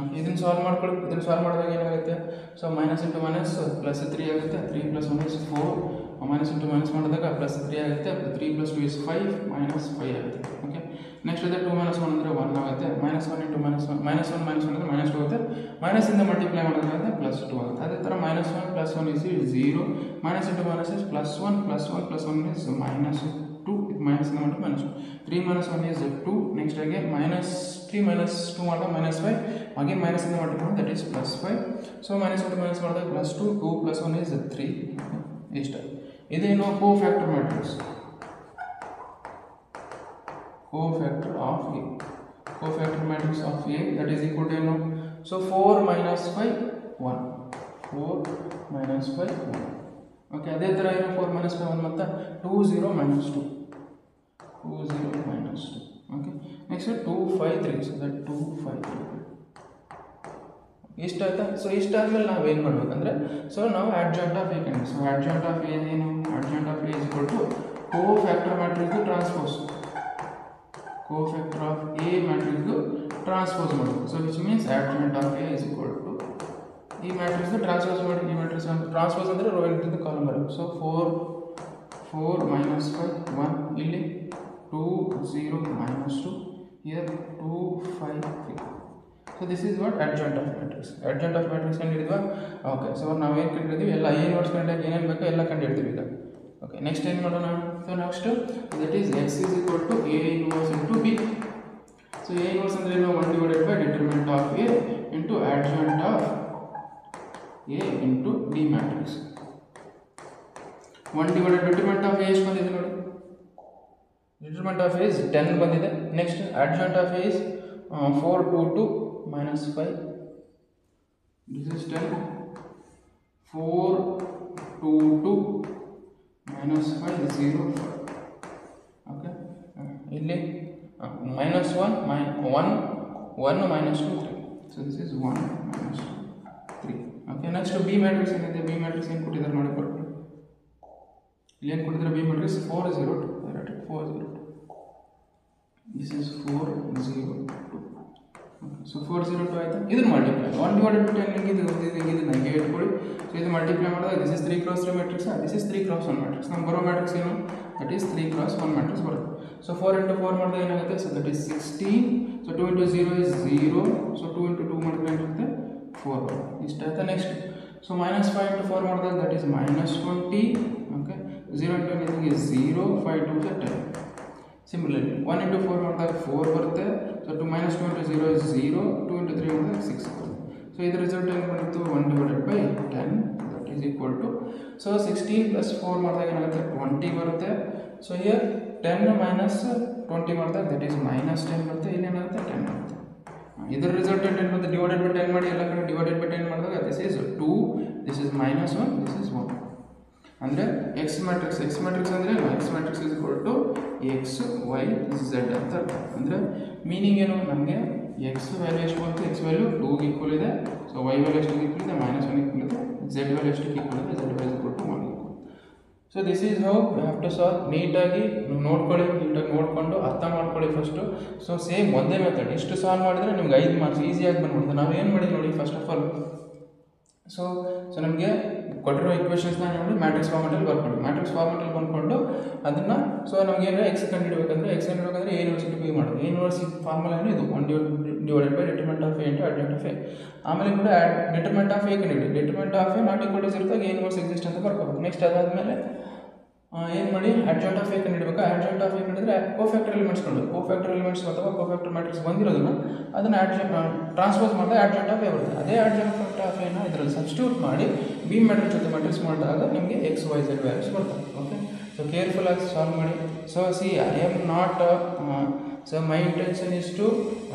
Okay, ಇದನ್ನು solve ಮಾಡಿದಾಗ ಏನಾಗುತ್ತೆ, so minus into minus +3 ಆಗುತ್ತೆ. 3 + 1 is 4 minus into minus ಮಾಡಿದಾಗ +3 ಆಗುತ್ತೆ. 3 + 2 is 5 -5 ಆಗುತ್ತೆ. Okay, next ಅದೇ 2 - 1 ಅಂದರೆ 1 ಆಗುತ್ತೆ. -1 into -1 -1 ಅಂದರೆ -2 ಆಗುತ್ತೆ. ಮೈನಸಿಂದ ಮಲ್ಟಿಪ್ಲೈ ಮಾಡಿದ್ರೆ +2 ಆಗುತ್ತೆ. ಅದೇ ಥರ -1 + 1 is 0 minus into minus is +1 +1 + 1 is -2. ಇದು ಮೈನಸಿಂದ ಮಾಡಿದ್ರೆ -2. 3 - 1 is 2. ನೆಕ್ಸ್ಟ್ ಅಗೇನ್ -3 - 2 ಮಾಡಿದಾಗ -5 ಅಗೇನ್ ಮೈನಸಿಂದ multiply that is +5. So minus into minus ಮಾಡಿದಾಗ +2 2 + 1 is 3. ಇಷ್ಟ. ಇದೇನು cofactor matrix, cofactor of A. Cofactor matrix of A that is equal to ಏನು, so 4 - 5 1 4 - 5 1. Okay, ಅದೇ ಥರ ಏನು 4 - 5 1 ಮತ್ತು 2 0 - 2 2 0 - 2. Okay, next 2 5 3 so that 2 5 3. ಇಷ್ಟ ಆಯ್ತಾ. ಸೊ ಇಷ್ಟ ಆದಮೇಲೆ ನಾವು ಏನು ಮಾಡಬೇಕಂದ್ರೆ ಸೊ ನಾವು ಅಡ್ಜಾಯಿಂಟ್ ಆಫ್ ಎ ಕಂಡು ಸೊ ಅಡ್ಜಾಯಿಂಟ್ ಆಫ್ ಎ ಏನು adjoint of A is equal to cofactor matrix transpose cofactor of A matrix transpose ಮಾಡಬೇಕು. So which means adjoint of A is equal to ಈ matrix transpose ಮಾಡಿ ಈ matrix transpose ಅಂದರೆ row into column ಬರಬೇಕು. So 4 minus 5 1 ಇಲ್ಲಿ 2 0 minus 2 here 2 5 3. So this is what adjoint of matrix. Adjoint of matrix ಕಂಡಿಡಿದ್ವಾ. Okay so ನಾವು ಏನು ಕಂಡಿದ್ದೀವಿ ಎಲ್ಲ A ಇನ್ವರ್ಸ್ ಕಂಡಾಗ ಏನೇನು ಬೇಕೋ ಎಲ್ಲ ಕಂಡಿಡ್ತೀವಿ ಈಗ. ಓಕೆ ನೆಕ್ಸ್ಟ್ ಏನು ಮಾಡೋಣ. So next that is x is equal to A inverse into B. So A inverse ಅಂದರೆ ನಾವು 1 divided by determinant of A into adjoint of A into B matrix. 1 divided determinant of A ಎಷ್ಟು ಬಂದಿದೆ ನೋಡಿ. determinant of A is 10 ಬಂದಿದೆ. Next adjoint of A is 4 2 2 minus 5. This is 10. 4 2 2 minus 5 0 5. Okay. ಇಲ್ಲಿ minus 1 1 minus 2 3. So this is 1 minus 2 3. Okay. Next B matrix ಏನಿದೆ. B matrix ಏನು ಕೊಟ್ಟಿದ್ದಾರೆ ನೋಡಿ ಬರುತ್ತೆ. ಇಲ್ಲಿ ಏನು ಕೊಟ್ಟಿದ್ದಾರೆ. B matrix 4 0 2. Right. 4 0 2. This is 4 0 2. So 4 0 2 ಆಯ್ತಾ. ಇದನ್ನು ಮಲ್ಟಿಪ್ಲೈ 1 divided by 10 ಇದು ನನಗೆ ಇಟ್ಕೊಳ್ಳಿ. ಸೊ ಇದು ಮಲ್ಟಿಪ್ಲೈ ಮಾಡಿದಾಗ this is 3 cross 3 matrix this is 3 cross 1 matrix. ನಮ್ಗೆ ಬರೋ ಮ್ಯಾಟ್ರಿಕ್ಸ್ ಏನು ದಟ್ ಈಸ್ 3 cross 1 ಮ್ಯಾಟ್ರಿಕ್ಸ್ ಬರುತ್ತೆ. ಸೊ 4 into 4 ಮಾಡಿದಾಗ ಏನಾಗುತ್ತೆ. So that is 16. So 2 into 0 is 0. So 2 into 2 ಮಾಡಿದ್ರೆ ಏನಿರುತ್ತೆ 4 ಇಷ್ಟ ಆಯ್ತಾ. ನೆಕ್ಸ್ಟ್ ಸೊ minus 5 into 4 ಮಾಡಿದಾಗ that is minus 20. Okay 0 into anything is 0 5 2 is 10. Similarly 1 into 4 ಮಾಡಿದಾಗ 4 ಬರುತ್ತೆ. So 2 minus 2 into 0 is 0. 2 into 3 ಮಾಡಿದಾಗ 6 ಬರುತ್ತೆ. ಸೊ ಇದರ ರಿಸಲ್ಟ್ ಏನು ಬರುತ್ತೆ 1 divided by 10 that is equal to so 16 plus 4 ಮಾಡಿದಾಗ ಏನಾಗುತ್ತೆ 20 ಬರುತ್ತೆ. ಸೊ ಹಿಯರ್ 10 minus 20 ಮಾಡಿದಾಗ ದಟ್ ಈಸ್ minus 10 ಬರುತ್ತೆ. ಇಲ್ಲಿ ಏನಾಗುತ್ತೆ 10 ಬರುತ್ತೆ. ಇದರ ರಿಸಲ್ಟ್ ಏನು ಬರುತ್ತೆ ಡಿವೈಡೆಡ್ ಬೈ 10 ಮಾಡಿ ಎಲ್ಲ ಕಡೆ ಡಿವೈಡೆಡ್ ಬೈ 10 ಮಾಡಿದಾಗ this is 2 this is minus 1 this is 1. ಅಂದರೆ ಎಕ್ಸ್ ಮ್ಯಾಟ್ರಿಕ್ಸ್ ಅಂದರೆ X matrix is equal to X Y Z ಅಂತ ಅರ್ಥ. ಅಂದರೆ ಮೀನಿಂಗ್ ಏನು ನಮಗೆ ಎಕ್ಸ್ ವ್ಯಾಲ್ಯೂ ಎಷ್ಟು ಬಂತು ಎಕ್ಸ್ ವ್ಯಾಲ್ಯೂ 2ಗೆ ಈಕ್ವಲ್ ಇದೆ. ಸೊ ವೈ ವ್ಯಾಲ್ಯೂ ಎಷ್ಟಿಗೆ ಈಕ್ವಲ್ ಇದೆ -1 ಈಕ್ವಲ್ ಇದೆ. ಝೆಡ್ ವ್ಯಾಲ್ಯೂ ಎಷ್ಟಿಗೆ ಈಕ್ವಲ್ ಇದೆ Z value equal to 1 equal. So this is how you have to solve. ನೀಟಾಗಿ ನೋಡ್ಕೊಳ್ಳಿ, ನೀಟಾಗಿ ನೋಡಿಕೊಂಡು ಅರ್ಥ ಮಾಡ್ಕೊಳ್ಳಿ ಫಸ್ಟು. ಸೊ ಸೇಮ್ ಒಂದೇ ಮೆಥಡ್ ಇಷ್ಟು ಸಾಲ್ವ್ ಮಾಡಿದರೆ ನಿಮ್ಗೆ 5 ಮಾರ್ಕ್ಸ್ ಈಸಿಯಾಗಿ ಬಂದ್ಬಿಡುತ್ತೆ. ನಾವು ಏನು ಮಾಡಿದ್ವಿ ನೋಡಿ ಫಸ್ಟ್ ಆಫ್ ಆಲ್ ಸೊ ನಮಗೆ ಕೊಟ್ಟಿರೋ ಇಕ್ವೇಷನ್ಸ್ನ ನೋಡಿ ಮ್ಯಾಟ್ರಿಕ್ಸ್ ಫಾರ್ಮೆಟಲ್ಲಿ ಬರ್ಕೊಂಡು ಮ್ಯಾಟ್ರಿಕ್ಸ್ ಫಾರ್ಮೆಟಲ್ಲಿ ಬಂದ್ಕೊಂಡು ಅದನ್ನು ಸೊ ನಮಗೇನು ಎಕ್ಸ್ ಕಂಡುಹಿಡಬೇಕಂದ್ರೆ A ಇನ್ವರ್ಸಿಟಿ ಬಿ ಮಾಡೋದು. A ಇನ್ವರ್ಸಿಟಿ ಫಾರ್ಮುಲಾ ಏನು ಇದು 1 divided by determinant of A into adjoint of A. ಆಮೇಲೆ ಕೂಡ ಡಿಟರ್ಮಿನೆಂಟ್ ಆಫ್ A ಕಂಡುಹಿಡಿ. Determinant of A not equal to 0 ಇದ್ದಾಗ A ಇನ್ವರ್ಸ್ ಎಕ್ಸಿಸ್ಟ್ ಅಂತ ಬರ್ಕೋಬೇಕು. ನೆಕ್ಸ್ಟ್ ಅದಾದಮೇಲೆ ಏನು ಮಾಡಿ ಅಡ್ಜಾಯಿಂಟ್ ಆಫ್ A ಕಂಡುಹಿಡಬೇಕು. ಅಡ್ಜಾಯಿಂಟ್ ಆಫ್ A ಕಂಡಿದ್ರೆ ಕೋಫ್ಯಾಕ್ಟರ್ ಎಲಿಮೆಂಟ್ಸ್ ಕೋಫ್ಯಾಕ್ಟರ್ ಎಲಿಮೆಂಟ್ಸ್ ಅಥವಾ ಕೋಫ್ಯಾಕ್ಟರ್ ಮ್ಯಾಟ್ರಿಕ್ಸ್ ಬಂದಿರೋದನ್ನು ಅದನ್ನು ಟ್ರಾನ್ಸ್ಪೋಸ್ ಮಾಡಿದಾಗ ಅಡ್ಜಾಯಿಂಟ್ ಆಫ್ A ಬರುತ್ತೆ. ಅದೇ ಅಡ್ಜಾಯಿಂಟ್ ಆಫ್ A ಇದರಲ್ಲಿ ಸಬ್ಸ್ಟಿಟ್ಯೂಟ್ ಮಾಡಿ ಬಿ ಮ್ಯಾಟ್ರಿಕ್ಸ್ ಜೊತೆ ಮ್ಯಾಟ್ರಿಕ್ಸ್ ಮಾಡಿದಾಗ ನಿಮಗೆ ಎಕ್ಸ್ ವೈ ಝೆಡ್ ವ್ಯಾಲ್ಯೂಸ್ ಬರ್ತವೆ. ಓಕೆ ಸೊ ಕೇರ್ಫುಲ್ ಆಗಿ ಸಾಲ್ವ್ ಮಾಡಿ. So see I am not so my intention is to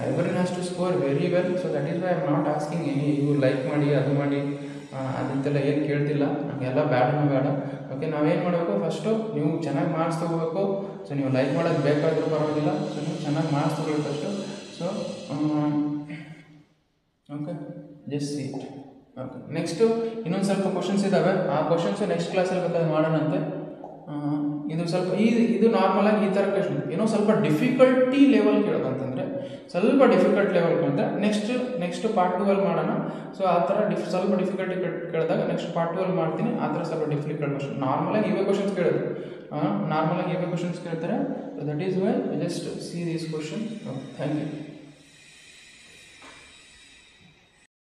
every has to score very well. So that is why I am not asking any ಇವು like ಮಾಡಿ ಅದು ಮಾಡಿ ಅದಂತೆಲ್ಲ ಏನು ಕೇಳ್ತಿಲ್ಲ. ಎಲ್ಲ ಬೇಡನೂ ಬೇಡ. ಓಕೆ ನಾವೇನು ಮಾಡಬೇಕು ಫಸ್ಟು ನೀವು ಚೆನ್ನಾಗಿ ಮಾರ್ಕ್ಸ್ ತೊಗೋಬೇಕು. ಸೊ ನೀವು ಲೈಕ್ ಮಾಡೋದು ಬೇಕಾದರೂ ಪರವಾಗಿಲ್ಲ. ಸೊ ನೀವು ಚೆನ್ನಾಗಿ ಮಾರ್ಕ್ಸ್ ತೊಗೊಳ್ಳಿ first. So okay just C it. Okay next ಇನ್ನೊಂದು ಸ್ವಲ್ಪ ಕ್ವಶನ್ಸ್ ಇದ್ದಾವೆ. ಆ ಕ್ವಶನ್ಸು ನೆಕ್ಸ್ಟ್ ಕ್ಲಾಸಲ್ಲಿ ಬೇಕಾದ್ರೆ ಮಾಡೋಣಂತೆ. ಇದು ಸ್ವಲ್ಪ ಇದು ನಾರ್ಮಲಾಗಿ ಈ ಥರ ಕ್ವಶನ್ ಏನೋ ಸ್ವಲ್ಪ ಡಿಫಿಕಲ್ಟಿ ಲೆವೆಲ್ ಕೇಳೋದಂತಂದರೆ ಸ್ವಲ್ಪ ಡಿಫಿಕಲ್ಟ್ ಲೆವೆಲ್ ಕೇಳಿದ್ರೆ ನೆಕ್ಸ್ಟ್ ಪಾರ್ಟ್ 2 ಅಲ್ಲಿ ಮಾಡೋಣ. ಸೊ ಆ ಥರ ಸ್ವಲ್ಪ ಡಿಫಿಕಲ್ಟಿ ಕೇಳಿದಾಗ ನೆಕ್ಸ್ಟ್ ಪಾರ್ಟ್ 2 ಅಲ್ಲಿ ಮಾಡ್ತೀನಿ. ಆ ಥರ ಸ್ವಲ್ಪ ಡಿಫಿಕಲ್ಟ್ ಕ್ವಶನ್ ನಾರ್ಮಲಾಗಿ ಇವೇ ಕ್ವಶನ್ಸ್ ಕೇಳೋದು ನಾರ್ಮಲಾಗಿ ಇವೇ ಕ್ವಶನ್ಸ್ ಕೇಳ್ತಾರೆ. That is why just see these question. Thank you.